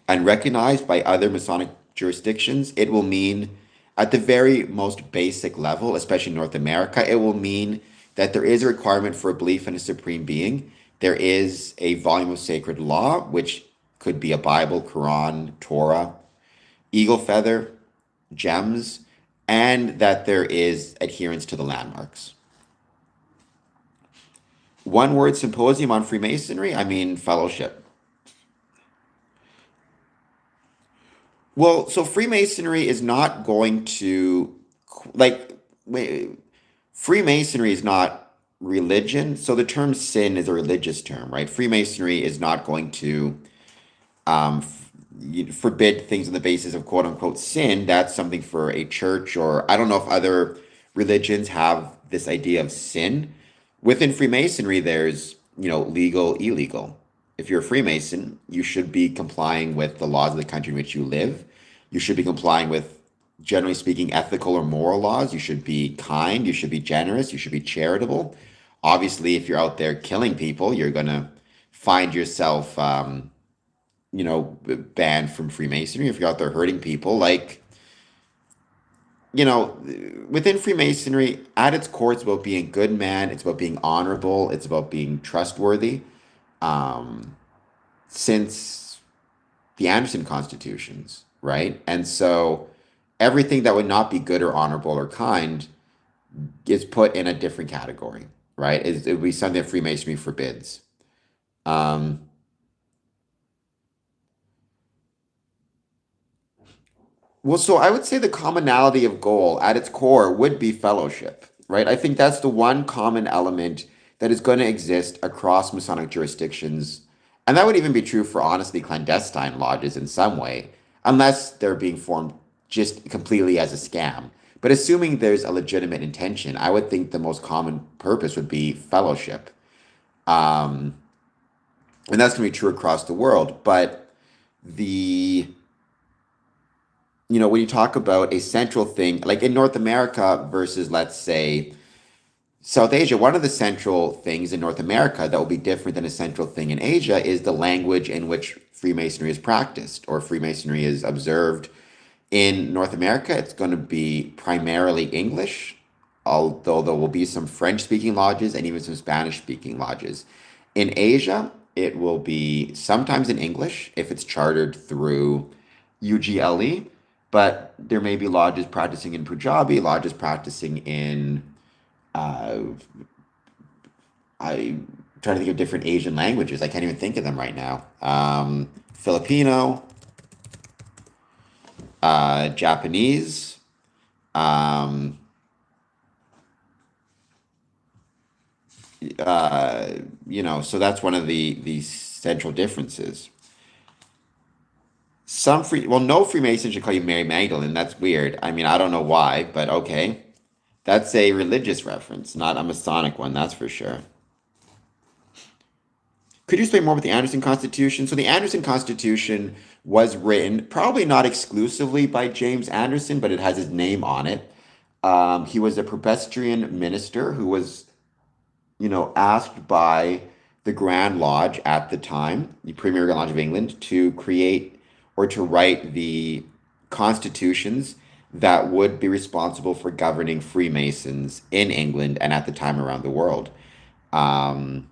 and recognized by other Masonic jurisdictions, it will mean, at the very most basic level, especially in North America, it will mean that there is a requirement for a belief in a supreme being. There is a volume of sacred law, which could be a Bible, Quran, Torah, eagle feather, gems, and that there is adherence to the landmarks. One word symposium on Freemasonry, I mean fellowship. Well, so Freemasonry is not going to, like, Freemasonry is not religion. So the term sin is a religious term, right? Freemasonry is not going to forbid things on the basis of quote unquote sin. That's something for a church, or I don't know if other religions have this idea of sin. Within Freemasonry, there's, legal, illegal. If you're a Freemason, you should be complying with the laws of the country in which you live. You should be complying with, generally speaking, ethical or moral laws. You should be kind. You should be generous. You should be charitable. Obviously, if you're out there killing people, you're going to find yourself, banned from Freemasonry. If you're out there hurting people, within Freemasonry, at its core, it's about being a good man. It's about being honorable. It's about being trustworthy. Since the Anderson constitutions, right? And so everything that would not be good or honorable or kind is put in a different category, right? It would be something that Freemasonry forbids. Um, Well, so I would say the commonality of goal at its core would be fellowship, right? I think that's the one common element that is going to exist across Masonic jurisdictions. And that would even be true for honestly clandestine lodges in some way, unless they're being formed just completely as a scam. But assuming there's a legitimate intention, I would think the most common purpose would be fellowship. Um, and that's going to be true across the world. But the when you talk about a central thing, like in North America versus, let's say, South Asia, one of the central things in North America that will be different than a central thing in Asia is the language in which Freemasonry is practiced or Freemasonry is observed. In North America, it's going to be primarily English, although there will be some French-speaking lodges and even some Spanish-speaking lodges. In Asia, it will be sometimes in English if it's chartered through UGLE, but there may be lodges practicing in Punjabi, lodges practicing in uh, I'm trying to think of different Asian languages. I can't even think of them right now. Filipino, Japanese. Um, so that's one of the central differences. No Freemason should call you Mary Magdalene. That's weird. I mean, I don't know why, but okay. That's a religious reference, not a Masonic one, that's for sure. Could you explain more about the Anderson Constitution? So the Anderson Constitution was written probably not exclusively by James Anderson, but it has his name on it. He was a Presbyterian minister who was, asked by the Grand Lodge at the time, the Premier Grand Lodge of England, to create or to write the constitutions that would be responsible for governing Freemasons in England and at the time around the world. Um,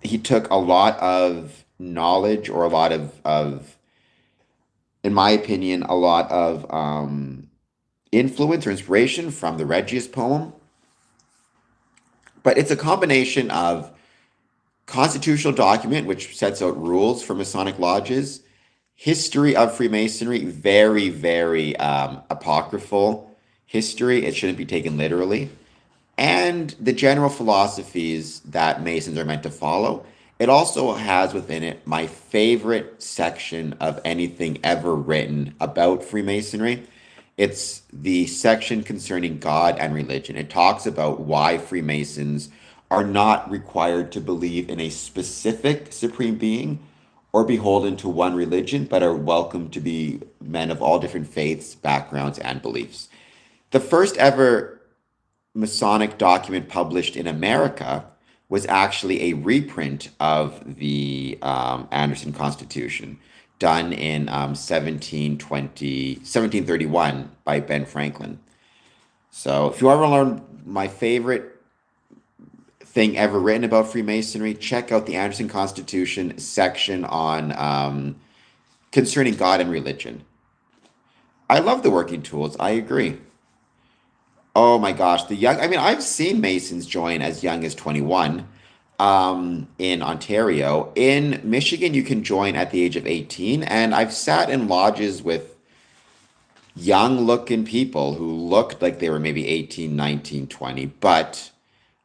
he took a lot of knowledge or a lot of in my opinion, a lot of influence or inspiration from the Regius poem But it's a combination of constitutional document, which sets out rules for Masonic lodges, history of Freemasonry, very, very apocryphal history. It shouldn't be taken literally. And the general philosophies that Masons are meant to follow. It also has within it my favorite section of anything ever written about Freemasonry. It's the section concerning God and religion. It talks about why Freemasons are not required to believe in a specific supreme being or beholden to one religion, but are welcome to be men of all different faiths, backgrounds, and beliefs. The first ever Masonic document published in America was actually a reprint of the Anderson Constitution done in 1731 by Ben Franklin. So if you ever learn my favorite thing ever written about Freemasonry, check out the Anderson Constitution section on concerning God and religion. I love the working tools. I agree. Oh my gosh, the young, I mean, I've seen Masons join as young as 21 in Ontario. In Michigan, you can join at the age of 18. And I've sat in lodges with young looking people who looked like they were maybe 18, 19, 20, but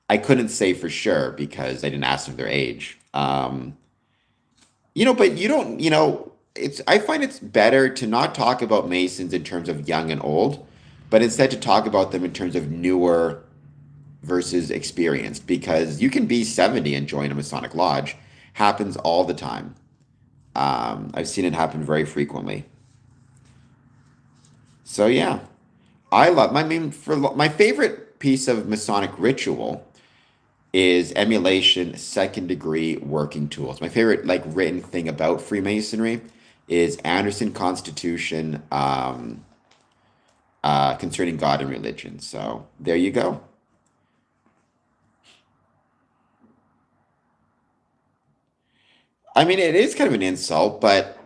I couldn't say for sure because I didn't ask them their age. But you don't, I find it's better to not talk about Masons in terms of young and old, but instead to talk about them in terms of newer versus experienced, because you can be 70 and join a Masonic lodge. Happens all the time. I've seen it happen very frequently. So yeah, for my favorite piece of Masonic ritual is emulation second degree working tools. My favorite like written thing about Freemasonry is Anderson Constitution concerning God and religion. So there you go. I mean, it is kind of an insult, but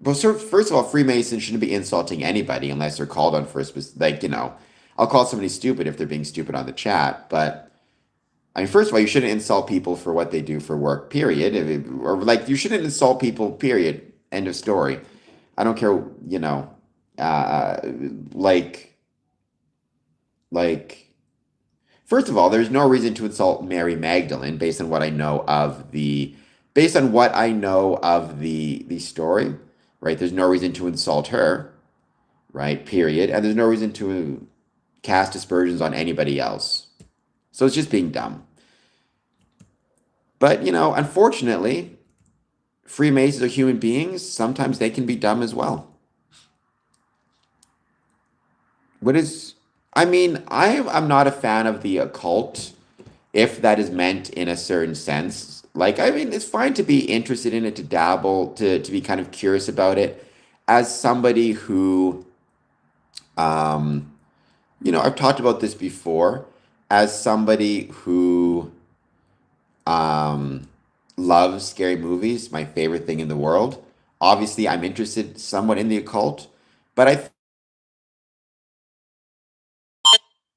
first of all, Freemasons shouldn't be insulting anybody unless they're called on for a specific, I'll call somebody stupid if they're being stupid on the chat, but I mean, first of all, you shouldn't insult people for what they do for work, period. Or like, you shouldn't insult people, period. End of story. I don't care, uh, like, like, first of all, there's no reason to insult Mary Magdalene based on what I know of the story, right? There's no reason to insult her, right? Period. And there's no reason to cast aspersions on anybody else. So it's just being dumb. But, unfortunately, Freemasons are human beings. Sometimes they can be dumb as well. I'm not a fan of the occult, if that is meant in a certain sense. Like, I mean, it's fine to be interested in it, to dabble, to be kind of curious about it. As somebody who, I've talked about this before, as somebody who loves scary movies, my favorite thing in the world. Obviously, I'm interested somewhat in the occult, but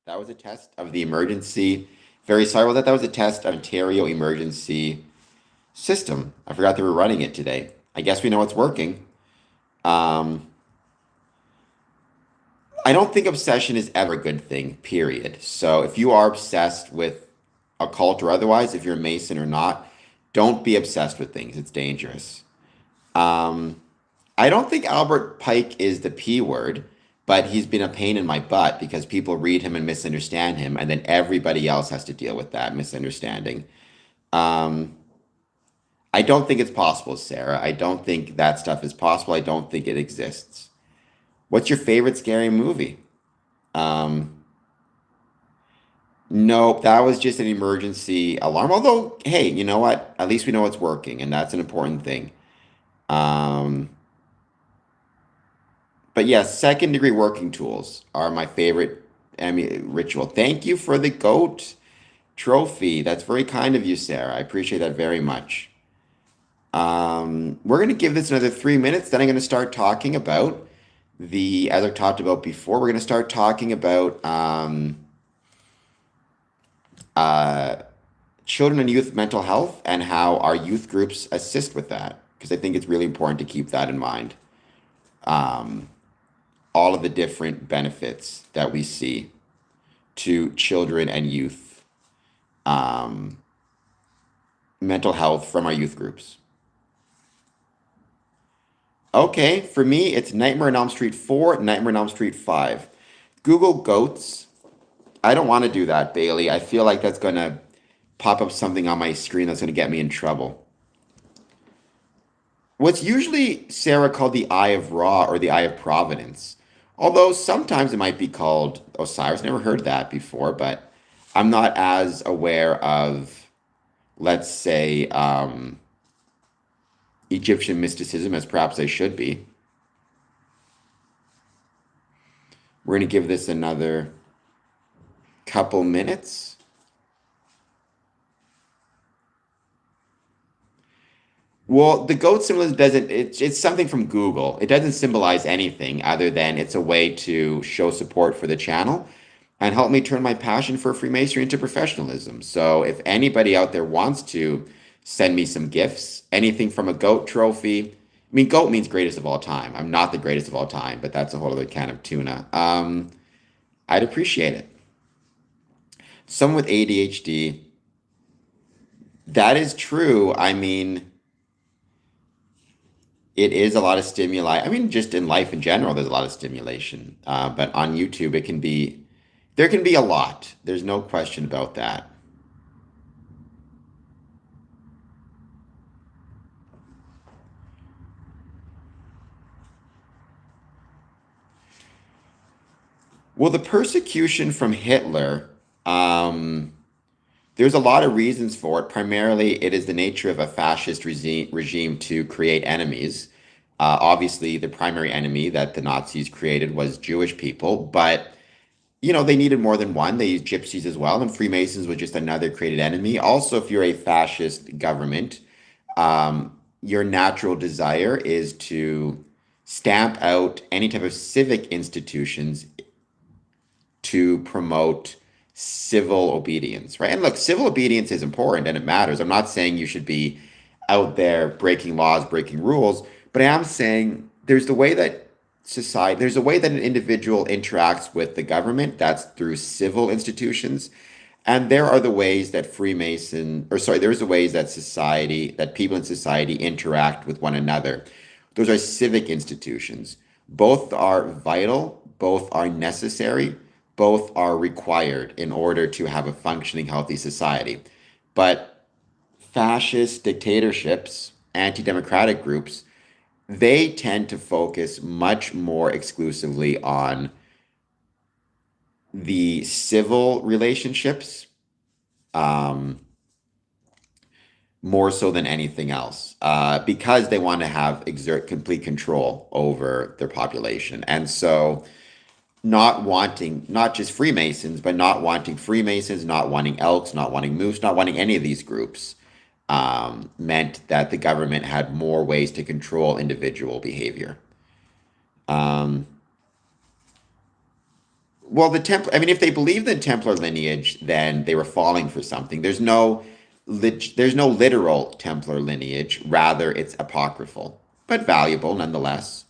that was a test of the emergency. Very sorry about that. That was a test of Ontario emergency system. I forgot they were running it today. I guess we know it's working. Um, I don't think obsession is ever a good thing, period. So if you are obsessed with occult or otherwise, if you're a Mason or not, don't be obsessed with things. It's dangerous. Um, I don't think Albert Pike is the P word, but he's been a pain in my butt because people read him and misunderstand him, and then everybody else has to deal with that misunderstanding. Um, I don't think it's possible, Sarah. I don't think that stuff is possible. I don't think it exists. What's your favorite scary movie? Um, Nope, that was just an emergency alarm. Although, hey, you know what? At least we know it's working, and that's an important thing. Um, but yes, second degree working tools are my favorite ritual. Thank you for the goat trophy. That's very kind of you, Sarah. I appreciate that very much. We're going to give this another 3 minutes. Then I'm going to start talking about as I've talked about before, we're going to start talking about children and youth mental health and how our youth groups assist with that. Because I think it's really important to keep that in mind. Um, all of the different benefits that we see to children and youth, um, mental health from our youth groups. Okay, for me, it's Nightmare on Elm Street 4, Nightmare on Elm Street 5. Google goats. I don't want to do that, Bailey. I feel like that's going to pop up something on my screen that's going to get me in trouble. What's usually, Sarah, called the Eye of Ra or the Eye of Providence. Although sometimes it might be called Osiris. Never heard that before, but I'm not as aware of, let's say, Egyptian mysticism as perhaps I should be. We're going to give this another couple minutes. Well, the goat symbol doesn't, it's something from Google. It doesn't symbolize anything other than it's a way to show support for the channel and help me turn my passion for Freemasonry into professionalism. So if anybody out there wants to send me some gifts, anything from a goat trophy. I mean, goat means greatest of all time. I'm not the greatest of all time, but that's a whole other can of tuna. I'd appreciate it. Someone with ADHD, that is true. I mean, it is a lot of stimuli. I mean, just in life in general, there's a lot of stimulation. But on YouTube, there can be a lot. There's no question about that. Well, the persecution from Hitler, there's a lot of reasons for it. Primarily, it is the nature of a fascist regime to create enemies. Obviously, the primary enemy that the Nazis created was Jewish people, but they needed more than one. They used gypsies as well, and Freemasons was just another created enemy. Also, if you're a fascist government, your natural desire is to stamp out any type of civic institutions to promote civil obedience, right? And look, civil obedience is important and it matters. I'm not saying you should be out there breaking laws, breaking rules, but I am saying there's the way that there's a way that an individual interacts with the government, that's through civil institutions. And there are the ways that there's the ways that people in society interact with one another. Those are civic institutions. Both are vital, both are necessary, both are required in order to have a functioning, healthy society. But fascist dictatorships, anti-democratic groups, they tend to focus much more exclusively on the civil relationships, more so than anything else, because they want to exert complete control over their population. And so not wanting, not just Freemasons, but not wanting Freemasons, not wanting Elks, not wanting Moose, not wanting any of these groups, meant that the government had more ways to control individual behavior. Well, if they believed in Templar lineage, then they were falling for something. There's no literal Templar lineage, rather it's apocryphal, but valuable nonetheless.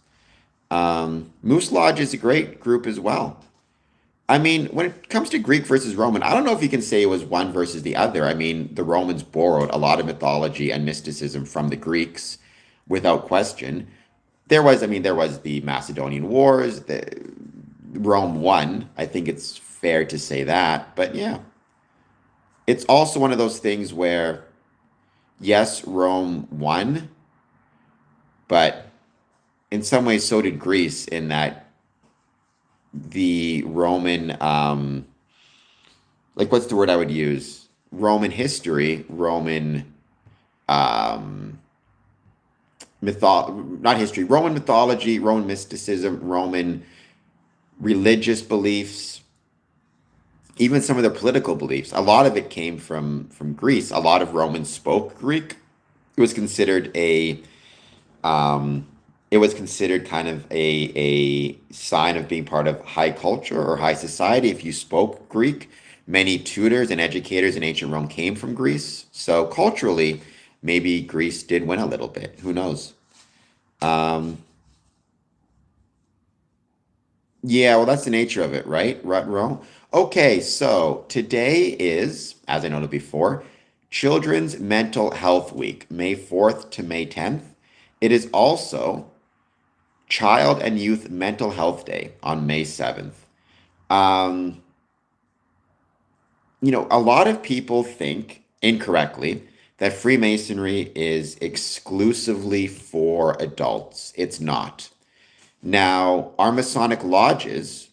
Moose Lodge is a great group as well. I mean, when it comes to Greek versus Roman, I don't know if you can say it was one versus the other. I mean, the Romans borrowed a lot of mythology and mysticism from the Greeks, without question. There was the Macedonian Wars. Rome won. I think it's fair to say that. But yeah, it's also one of those things where, yes, Rome won, but in some ways, so did Greece, in that the Roman, what's the word I would use? Roman history, Roman, not history, Roman mythology, Roman mysticism, Roman religious beliefs, even some of their political beliefs. A lot of it came from Greece. A lot of Romans spoke Greek. It was considered kind of a sign of being part of high culture or high society if you spoke Greek. Many tutors and educators in ancient Rome came from Greece. So culturally, maybe Greece did win a little bit. Who knows? Um, yeah, well, that's the nature of it, right? Rutro. Okay, so today is, as I noted before, Children's Mental Health Week, May 4th to May 10th. It is also Child and Youth Mental Health Day on May 7th. Um, a lot of people think incorrectly that Freemasonry is exclusively for adults. It's not. Now, our Masonic lodges,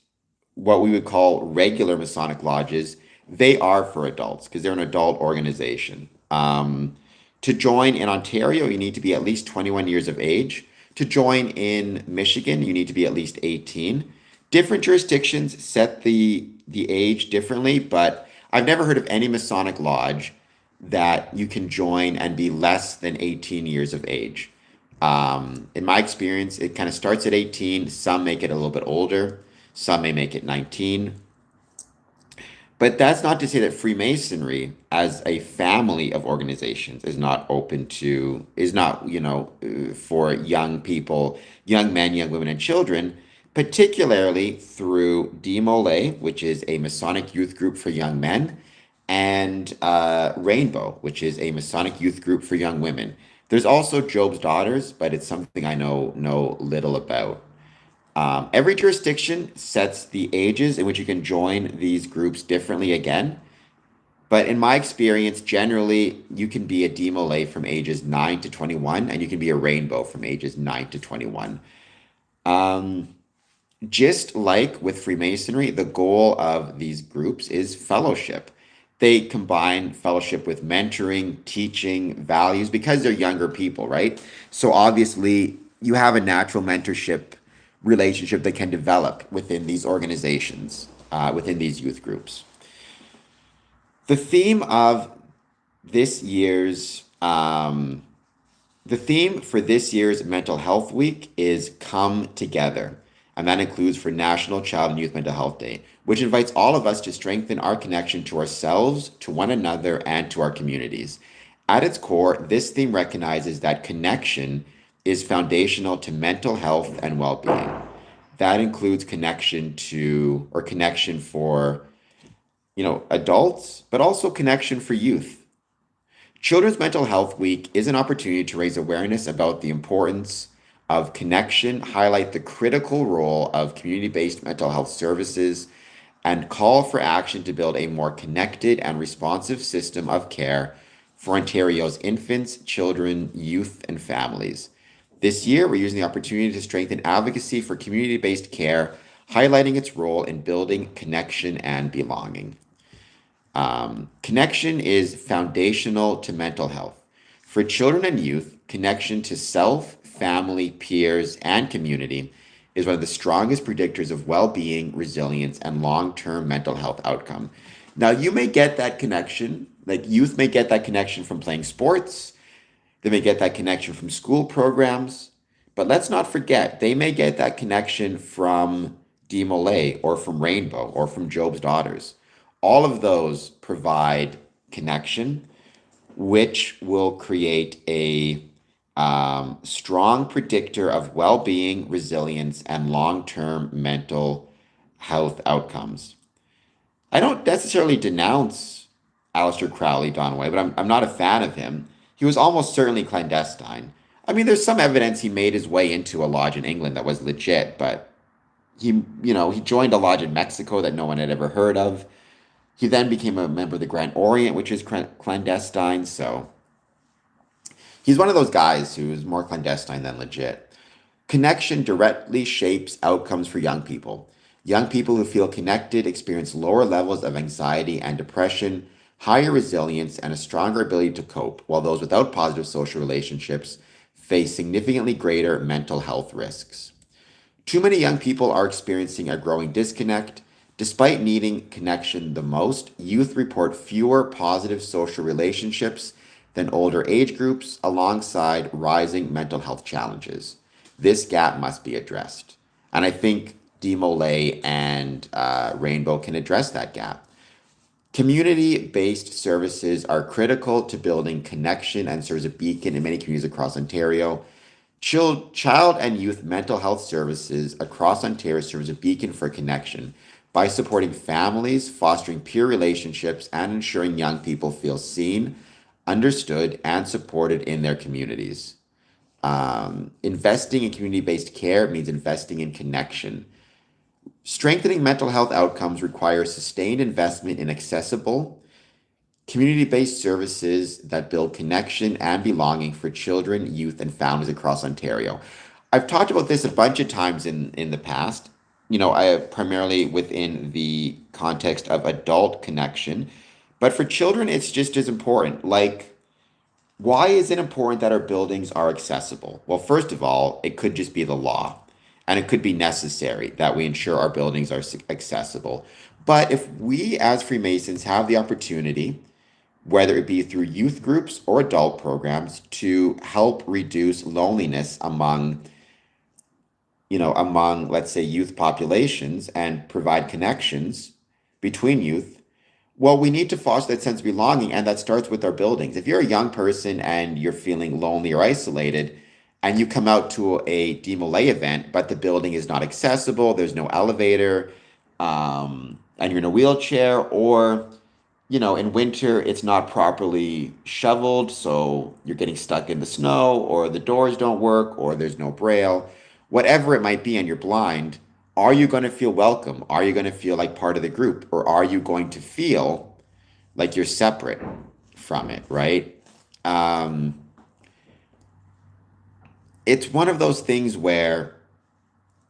what we would call regular Masonic lodges, they are for adults because they're an adult organization. To join in Ontario, you need to be at least 21 years of age. To join in Michigan, you need to be at least 18. Different jurisdictions set the age differently, but I've never heard of any Masonic lodge that you can join and be less than 18 years of age. In my experience, it kind of starts at 18. Some make it a little bit older. Some may make it 19. But that's not to say that Freemasonry, as a family of organizations, is not, for young people, young men, young women, and children, particularly through DeMolay, which is a Masonic youth group for young men, and Rainbow, which is a Masonic youth group for young women. There's also Job's Daughters, but it's something I know little about. Every jurisdiction sets the ages in which you can join these groups differently again. But in my experience, generally, you can be a DeMolay from ages 9 to 21, and you can be a Rainbow from ages 9 to 21. Um, just like with Freemasonry, the goal of these groups is fellowship. They combine fellowship with mentoring, teaching, values, because they're younger people, right? So obviously, you have a natural mentorship relationship that can develop within these organizations, within these youth groups. The theme of this year's the theme for this year's Mental Health Week is Come Together, and that includes for National Child and Youth Mental Health Day, which invites all of us to strengthen our connection to ourselves, to one another, and to our communities. At its core, this theme recognizes that connection is foundational to mental health and well-being. That includes connection for, adults, but also connection for youth. Children's Mental Health Week is an opportunity to raise awareness about the importance of connection, highlight the critical role of community-based mental health services, and call for action to build a more connected and responsive system of care for Ontario's infants, children, youth, and families. This year, we're using the opportunity to strengthen advocacy for community-based care, highlighting its role in building connection and belonging. Connection is foundational to mental health. For children and youth, connection to self, family, peers, and community is one of the strongest predictors of well-being, resilience, and long-term mental health outcome. Now, you may get that connection, like youth may get that connection from playing sports, they may get that connection from school programs, but let's not forget, they may get that connection from DeMolay or from Rainbow or from Job's Daughters. All of those provide connection, which will create a strong predictor of well-being, resilience, and long-term mental health outcomes. I don't necessarily denounce Aleister Crowley Donaway, but I'm not a fan of him. He was almost certainly clandestine. I mean, there's some evidence he made his way into a lodge in England that was legit, but he joined a lodge in Mexico that no one had ever heard of. He then became a member of the Grand Orient, which is clandestine. So he's one of those guys who is more clandestine than legit. Connection directly shapes outcomes for young people. Young people who feel connected experience lower levels of anxiety and depression, higher resilience, and a stronger ability to cope, while those without positive social relationships face significantly greater mental health risks. Too many young people are experiencing a growing disconnect. Despite needing connection the most, youth report fewer positive social relationships than older age groups, alongside rising mental health challenges. This gap must be addressed. And I think DeMolay and Rainbow can address that gap. Community-based services are critical to building connection and serve as a beacon in many communities across Ontario. Child and youth mental health services across Ontario serve as a beacon for connection by supporting families, fostering peer relationships, and ensuring young people feel seen, understood, and supported in their communities. Investing in community-based care means investing in connection. Strengthening mental health outcomes requires sustained investment in accessible, community-based services that build connection and belonging for children, youth, and families across Ontario. I've talked about this a bunch of times in the past. I primarily within the context of adult connection, but for children, it's just as important. Like, why is it important that our buildings are accessible? Well, first of all, it could just be the law, and it could be necessary that we ensure our buildings are accessible. But if we as Freemasons have the opportunity, whether it be through youth groups or adult programs, to help reduce loneliness among, let's say, youth populations and provide connections between youth, well, we need to foster that sense of belonging, and that starts with our buildings. If you're a young person and you're feeling lonely or isolated, and you come out to a DeMolay event, but the building is not accessible, there's no elevator, and you're in a wheelchair, or in winter it's not properly shoveled, so you're getting stuck in the snow, or the doors don't work, or there's no braille, whatever it might be, and you're blind, are you going to feel welcome? Are you going to feel like part of the group? Or are you going to feel like you're separate from it, right? It's one of those things where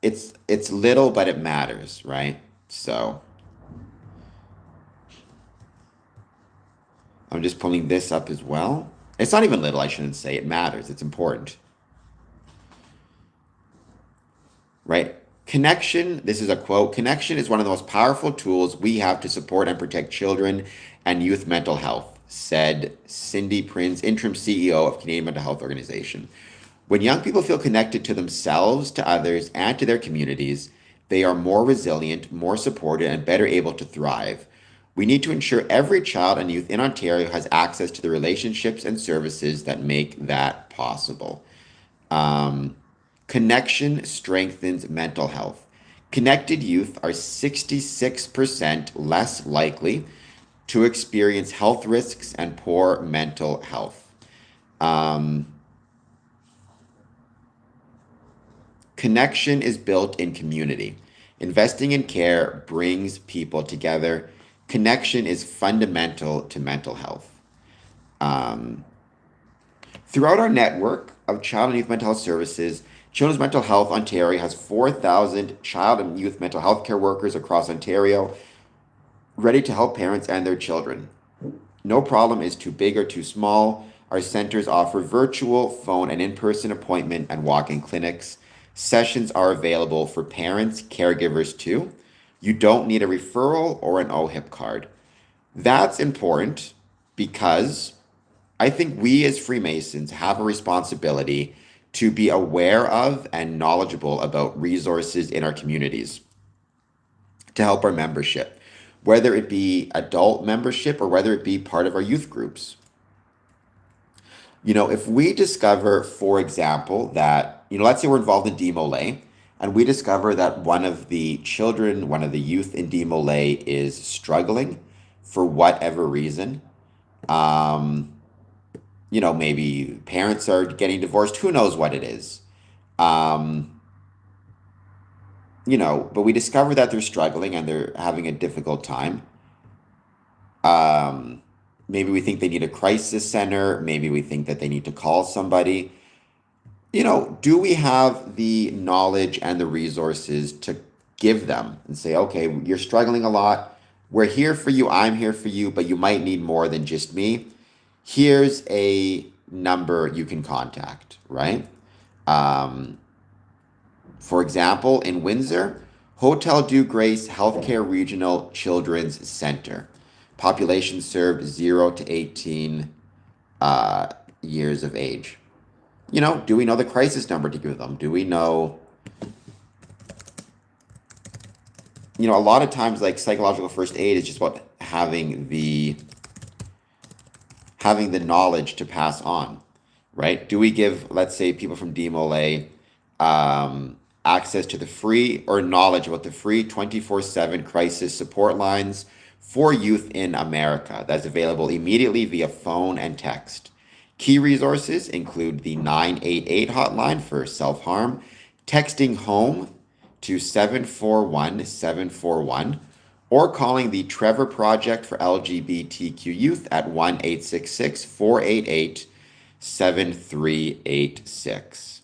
it's little, but it matters, right? So I'm just pulling this up as well. It's not even little, I shouldn't say. It matters. It's important. Right? Connection, this is a quote, connection is one of the most powerful tools we have to support and protect children and youth mental health, said Cindy Prince, interim CEO of Canadian Mental Health Organization. When young people feel connected to themselves, to others, and to their communities, they are more resilient, more supported, and better able to thrive. We need to ensure every child and youth in Ontario has access to the relationships and services that make that possible. Connection strengthens mental health. Connected youth are 66% less likely to experience health risks and poor mental health. Connection is built in community. Investing in care brings people together. Connection is fundamental to mental health. Throughout our network of child and youth mental health services, Children's Mental Health Ontario has 4,000 child and youth mental health care workers across Ontario ready to help parents and their children. No problem is too big or too small. Our centers offer virtual, phone, and in-person appointment and walk-in clinics. Sessions are available for parents, caregivers too. You don't need a referral or an OHIP card. That's important because I think we as Freemasons have a responsibility to be aware of and knowledgeable about resources in our communities to help our membership, whether it be adult membership or whether it be part of our youth groups. If we discover, for example, that, let's say we're involved in DeMolay, and we discover that one of the children, one of the youth in DeMolay is struggling for whatever reason, maybe parents are getting divorced, who knows what it is. But we discover that they're struggling and they're having a difficult time. Maybe we think they need a crisis center. Maybe we think that they need to call somebody. Do we have the knowledge and the resources to give them and say, okay, you're struggling a lot. We're here for you. I'm here for you, but you might need more than just me. Here's a number you can contact, right? For example, in Windsor, Hotel Dieu Grace Healthcare Regional Children's Center. Population served 0 to 18 years of age. Do we know the crisis number to give them? Do we know, a lot of times like psychological first aid is just about having the knowledge to pass on, right? Do we give, let's say, people from DeMolay access to the free or knowledge about the free 24/7 crisis support lines for youth in America that's available immediately via phone and text? Key resources include the 988 hotline for self-harm, texting home to 741-741, or calling the Trevor Project for LGBTQ Youth at 1-866-488-7386.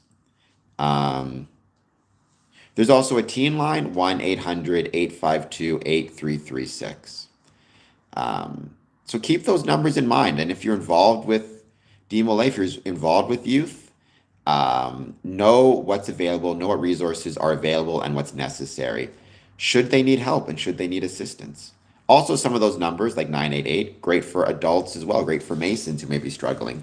There's also a teen line, 1-800-852-8336. So keep those numbers in mind. And if you're involved with DeMolay, if you're involved with youth, know what's available, know what resources are available and what's necessary. Should they need help and should they need assistance? Also, some of those numbers, like 988, great for adults as well, great for Masons who may be struggling.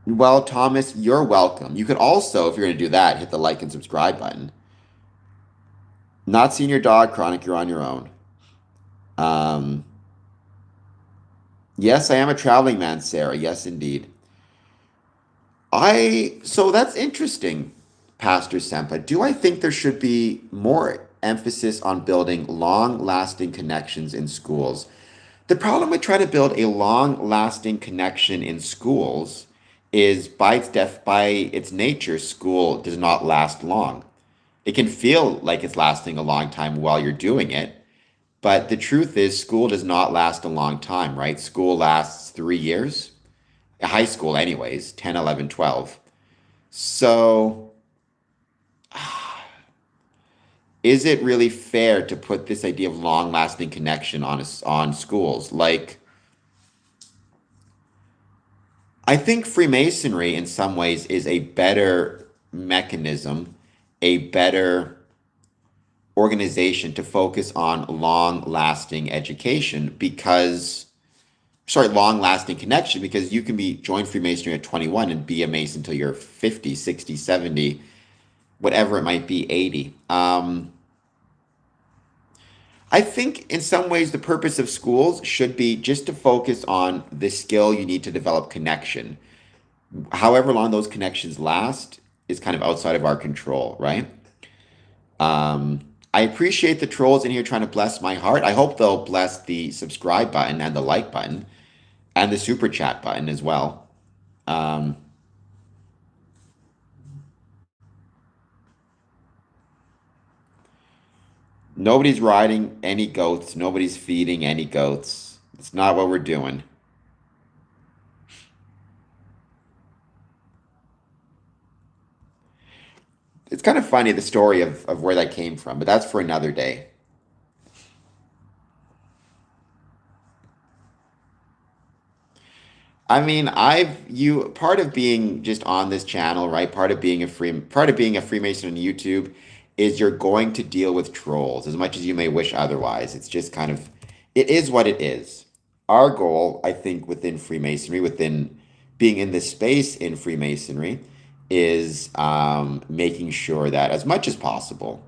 Well, Thomas, you're welcome. You could also, if you're going to do that, hit the like and subscribe button. Not seeing your dog, Chronic, you're on your own. Yes, I am a traveling man, Sarah. Yes, indeed. So that's interesting, Pastor Sempa. Do I think there should be more emphasis on building long-lasting connections in schools? The problem with trying to build a long-lasting connection in schools is by its nature, school does not last long. It can feel like it's lasting a long time while you're doing it, but the truth is school does not last a long time, right? School lasts 3 years. High school anyways, 10, 11, 12. So is it really fair to put this idea of long-lasting connection on schools? Like, I think Freemasonry in some ways is a better mechanism, a better organization to focus on long-lasting education long-lasting connection, because you can join Freemasonry at 21 and be a Mason until you're 50, 60, 70, whatever it might be, 80. I think in some ways the purpose of schools should be just to focus on the skill you need to develop connection. However long those connections last is kind of outside of our control, right? I appreciate the trolls in here trying to bless my heart. I hope they'll bless the subscribe button and the like button and the super chat button as well. Nobody's riding any goats. Nobody's feeding any goats. It's not what we're doing. It's kind of funny, the story of where that came from, but that's for another day. I mean, part of being just on this channel, right? Part of being a Freemason on YouTube is you're going to deal with trolls as much as you may wish otherwise. It's just kind of, it is what it is. Our goal, I think, within Freemasonry, within being in this space in Freemasonry, is making sure that as much as possible,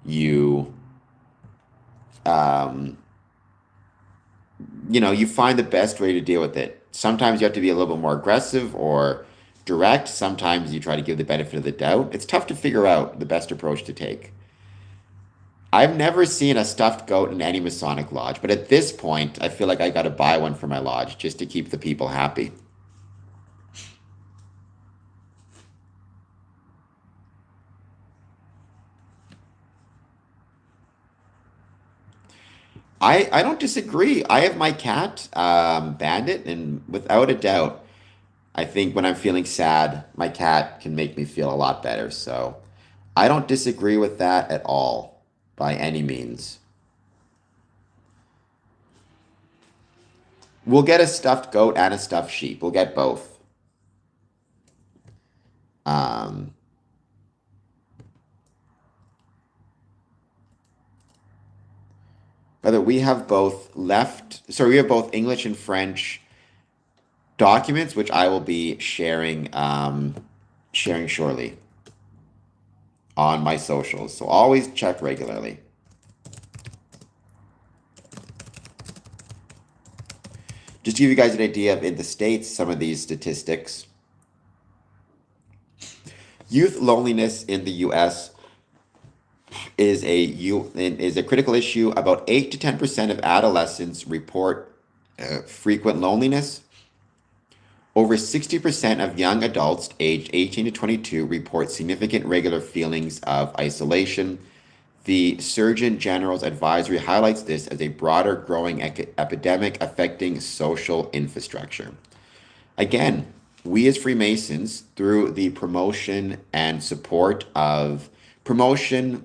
you you find the best way to deal with it. Sometimes you have to be a little bit more aggressive or direct. Sometimes you try to give the benefit of the doubt. It's tough to figure out the best approach to take. I've never seen a stuffed goat in any Masonic lodge, but at this point, I feel like I got to buy one for my lodge just to keep the people happy. I don't disagree. I have my cat, Bandit, and without a doubt, I think when I'm feeling sad, my cat can make me feel a lot better. So I don't disagree with that at all, by any means. We'll get a stuffed goat and a stuffed sheep. We'll get both. Whether we have both we have both English and French documents, which I will be sharing shortly on my socials. So always check regularly. Just to give you guys an idea of in the States, some of these statistics. Youth loneliness in the US is a critical issue. About 8 to 10% of adolescents report frequent loneliness. Over 60% of young adults aged 18 to 22 report significant regular feelings of isolation. The Surgeon General's advisory highlights this as a broader growing epidemic affecting social infrastructure. Again, we as Freemasons, through the promotion and support of and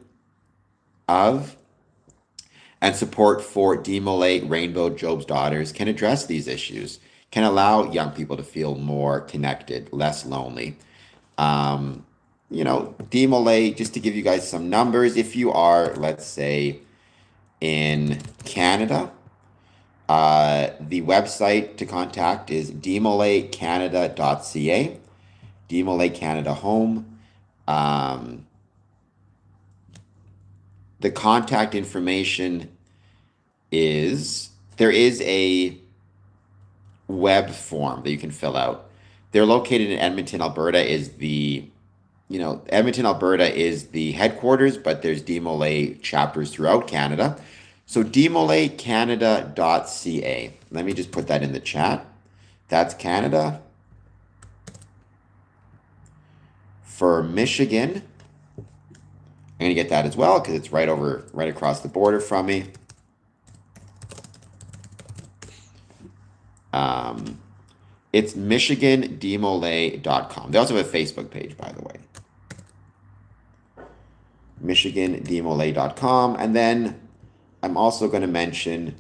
support for DeMolay Rainbow Job's Daughters, can address these issues, can allow young people to feel more connected, less lonely. DeMolay, just to give you guys some numbers, if you are, let's say, in Canada, the website to contact is demolaycanada.ca, DeMolay Canada Home. The contact information there is a web form that you can fill out. They're located in Edmonton, Alberta. Edmonton, Alberta is the headquarters, but there's DeMolay chapters throughout Canada. So demolaycanada.ca. Let me just put that in the chat. That's Canada. For Michigan, I'm going to get that as well because it's right across the border from me. It's michigandemolay.com. They also have a Facebook page, by the way. michigandemolay.com. And then I'm also going to mention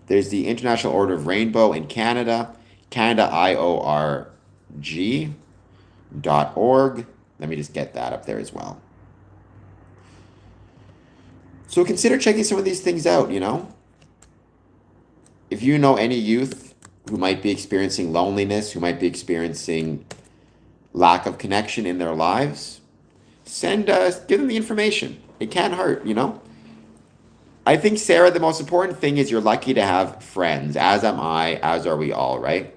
there's the International Order of Rainbow in Canada, CanadaIORG.org. Let me just get that up there as well. So consider checking some of these things out, If you know any youth who might be experiencing loneliness, who might be experiencing lack of connection in their lives, give them the information. It can't hurt, I think, Sarah, the most important thing is you're lucky to have friends, as am I, as are we all, right?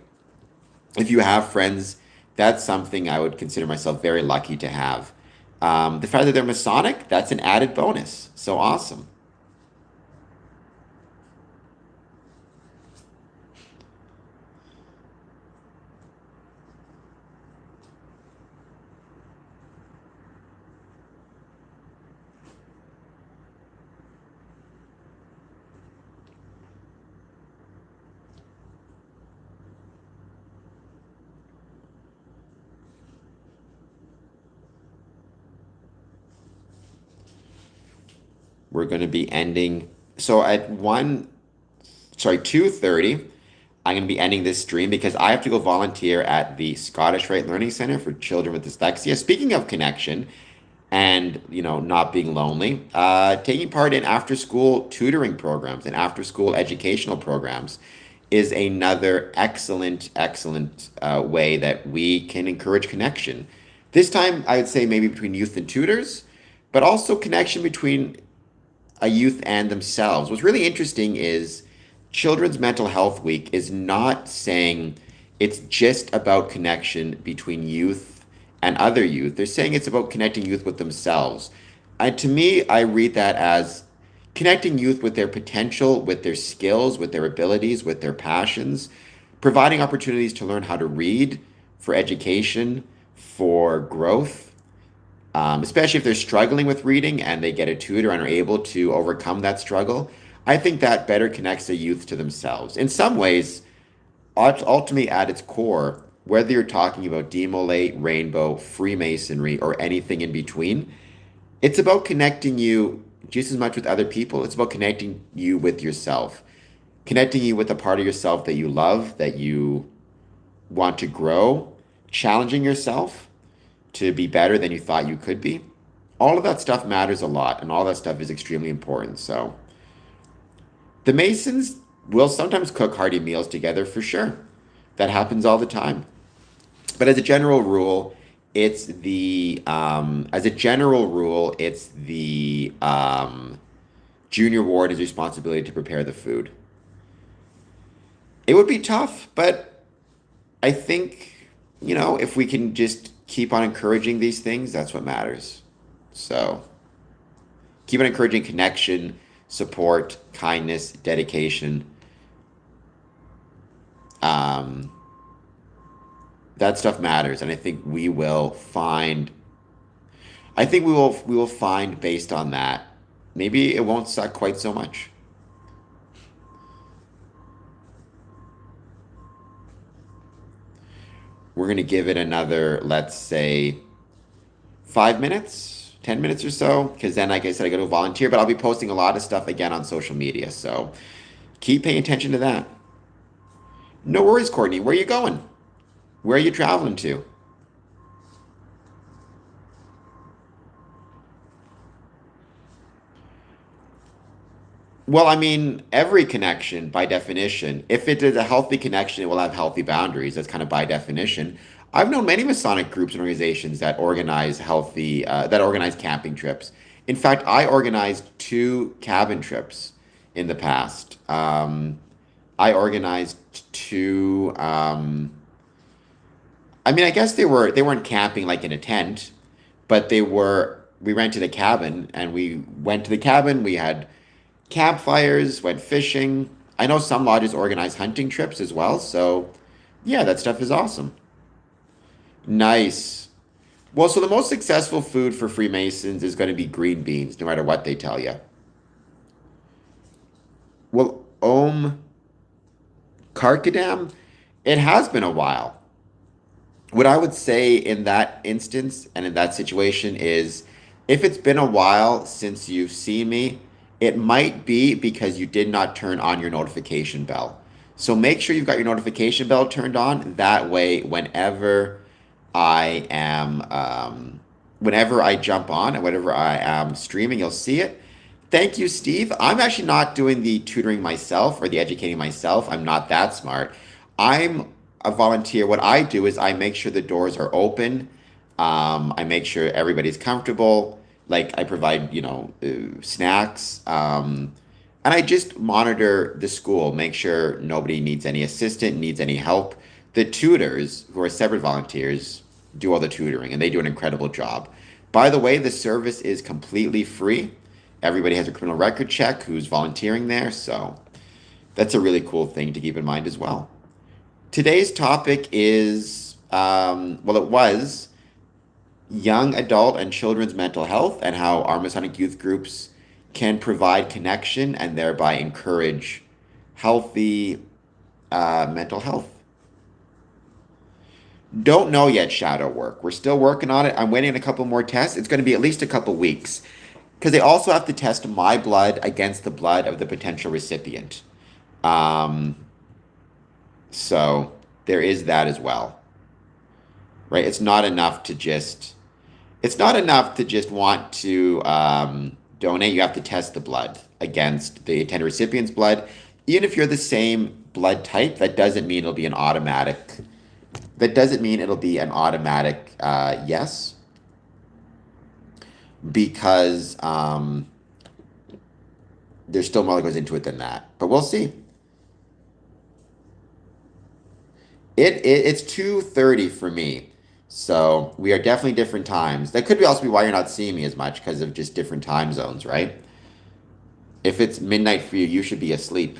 If you have friends, that's something I would consider myself very lucky to have. The fact that they're Masonic, that's an added bonus. So awesome. We're going to be ending. So at 2:30, I'm going to be ending this stream because I have to go volunteer at the Scottish Rite Learning Center for children with dyslexia. Speaking of connection and, not being lonely, taking part in after-school tutoring programs and after-school educational programs is another excellent way that we can encourage connection. This time, I would say maybe between youth and tutors, but also connection between a youth and themselves. What's really interesting is Children's Mental Health Week is not saying it's just about connection between youth and other youth. They're saying it's about connecting youth with themselves. And to me, I read that as connecting youth with their potential, with their skills, with their abilities, with their passions, providing opportunities to learn how to read for education, for growth. Especially if they're struggling with reading and they get a tutor and are able to overcome that struggle, I think that better connects the youth to themselves. In some ways, ultimately at its core, whether you're talking about DeMolay, Rainbow, Freemasonry, or anything in between, it's about connecting you just as much with other people. It's about connecting you with yourself, connecting you with a part of yourself that you love, that you want to grow, challenging yourself to be better than you thought you could be. All of that stuff matters a lot, and all that stuff is extremely important. So the Masons will sometimes cook hearty meals together for sure. That happens all the time. But as a general rule, it's the junior ward has responsibility to prepare the food. It would be tough, but I think, if we can just keep on encouraging these things, that's what matters. So keep on encouraging connection, support, kindness, dedication. That stuff matters, and I think we will find. I think we will find based on that. Maybe it won't suck quite so much. We're gonna give it another, let's say, 5 minutes, 10 minutes or so, because then, like I said, I got to volunteer. But I'll be posting a lot of stuff again on social media, so keep paying attention to that. No worries, Courtney. Where are you going? Where are you traveling to? Well, I mean, every connection, by definition, if it is a healthy connection, it will have healthy boundaries. That's kind of by definition. I've known many Masonic groups and organizations that organize that organize camping trips. In fact, I organized two cabin trips in the past. I organized two. I mean, I guess they weren't camping like in a tent, but they were. We rented a cabin and we went to the cabin. We had campfires, went fishing. I know some lodges organize hunting trips as well. So, yeah, that stuff is awesome. Nice. Well, so the most successful food for Freemasons is going to be green beans, no matter what they tell you. Well, Karkadam, it has been a while. What I would say in that instance and in that situation is if it's been a while since you've seen me, it might be because you did not turn on your notification bell. So make sure you've got your notification bell turned on. That way, whenever I jump on and whenever I am streaming, you'll see it. Thank you, Steve. I'm actually not doing the tutoring myself or the educating myself. I'm not that smart. I'm a volunteer. What I do is I make sure the doors are open. I make sure everybody's comfortable. Like I provide, snacks. And I just monitor the school, make sure nobody needs any assistant, needs any help. The tutors, who are separate volunteers, do all the tutoring, and they do an incredible job. By the way, the service is completely free. Everybody has a criminal record check who's volunteering there, so that's a really cool thing to keep in mind as well. Today's topic is, it was young adult and children's mental health and how our Masonic youth groups can provide connection and thereby encourage healthy mental health. Don't know yet, shadow work. We're still working on it. I'm waiting on a couple more tests. It's going to be at least a couple weeks because they also have to test my blood against the blood of the potential recipient. So there is that as well, right? It's not enough to just want to donate. You have to test the blood against the intended recipient's blood. Even if you're the same blood type, that doesn't mean it'll be an automatic. Yes, because there's still more that goes into it than that. But we'll see. It's 2:30 for me, so we are definitely different times. That could also be why you're not seeing me as much because of just different time zones, right? If it's midnight for you, you should be asleep.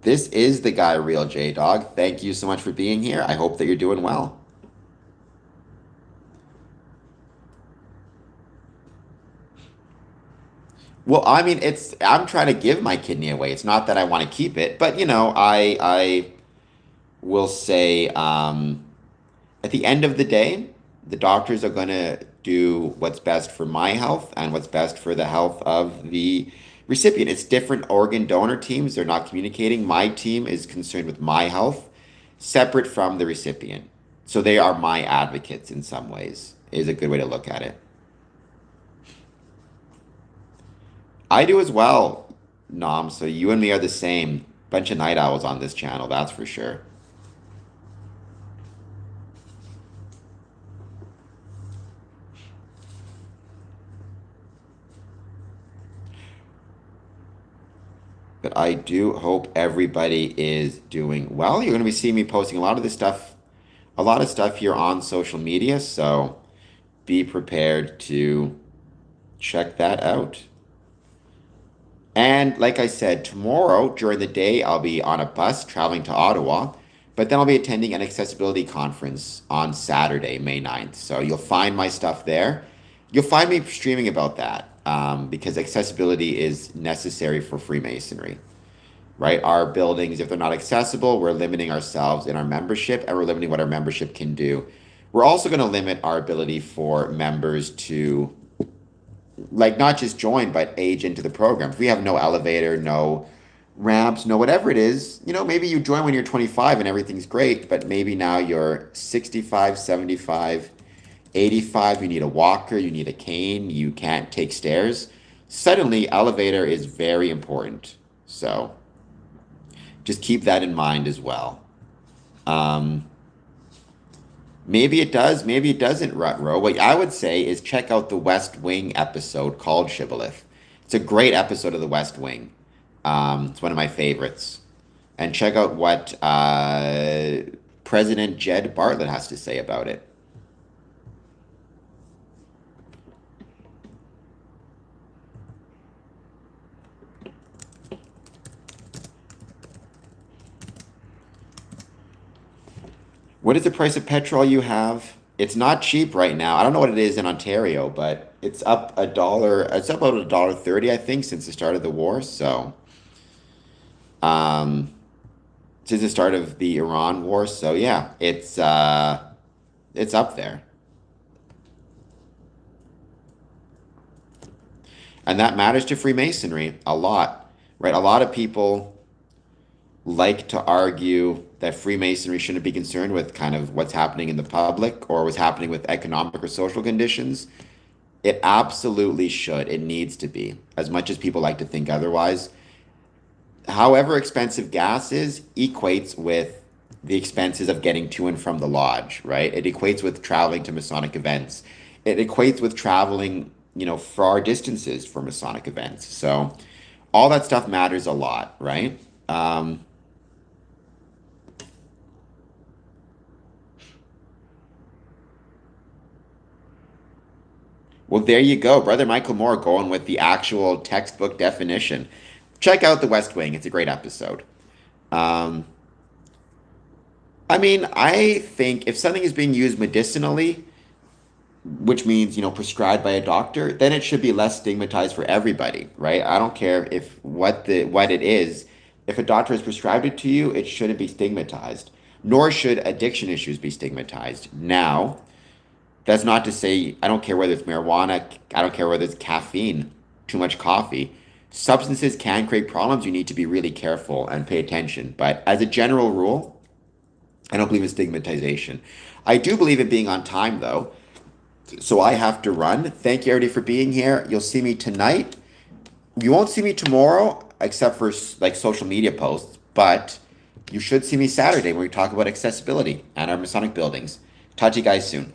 This is the guy, Real J Dog. Thank you so much for being here. I hope that you're doing well. Well, I mean, I'm trying to give my kidney away. It's not that I want to keep it, but I will say at the end of the day, the doctors are going to do what's best for my health and what's best for the health of the recipient. It's different organ donor teams. They're not communicating. My team is concerned with my health, separate from the recipient. So they are my advocates in some ways, is a good way to look at it. I do as well. Nom. So you and me are the same. Bunch of night owls on this channel, that's for sure. But I do hope everybody is doing well. You're going to be seeing me posting a lot of this stuff, a lot of stuff here on social media. So be prepared to check that out. And like I said, tomorrow during the day, I'll be on a bus traveling to Ottawa, but then I'll be attending an accessibility conference on Saturday, May 9th. So you'll find my stuff there. You'll find me streaming about that because accessibility is necessary for Freemasonry, right? Our buildings, if they're not accessible, we're limiting ourselves in our membership and we're limiting what our membership can do. We're also going to limit our ability for members to like not just join but age into the program. If we have no elevator, no ramps, no whatever it is, maybe you join when you're 25 and everything's great, but maybe now you're 65, 75, 85, you need a walker, you need a cane, you can't take stairs. Suddenly elevator is very important. So just keep that in mind as well. Maybe it does, maybe it doesn't, Rutro. What I would say is check out the West Wing episode called Shibboleth. It's a great episode of the West Wing. It's one of my favorites. And check out what President Jed Bartlett has to say about it. What is the price of petrol you have? It's not cheap right now. I don't know what it is in Ontario, but it's up $1. It's up about $1.30, I think, since the start of the war. So, since the start of the Iran war. So yeah, it's up there, and that matters to Freemasonry a lot, right? A lot of people like to argue that Freemasonry shouldn't be concerned with kind of what's happening in the public or what's happening with economic or social conditions. It absolutely should. It needs to be, as much as people like to think otherwise. However expensive gas is, equates with the expenses of getting to and from the lodge, right? It equates with traveling to Masonic events. It equates with traveling, far distances for Masonic events. So all that stuff matters a lot, right? Well, there you go. Brother Michael Moore going with the actual textbook definition. Check out The West Wing. It's a great episode. Um, I think if something is being used medicinally, which means, prescribed by a doctor, then it should be less stigmatized for everybody, right? I don't care if what it is. If a doctor has prescribed it to you, it shouldn't be stigmatized. Nor should addiction issues be stigmatized. Now, that's not to say I don't care whether it's marijuana, I don't care whether it's caffeine, too much coffee. Substances can create problems. You need to be really careful and pay attention. But as a general rule, I don't believe in stigmatization. I do believe in being on time, though. So I have to run. Thank you, everybody, for being here. You'll see me tonight. You won't see me tomorrow, except for like social media posts. But you should see me Saturday when we talk about accessibility and our Masonic buildings. Talk to you guys soon.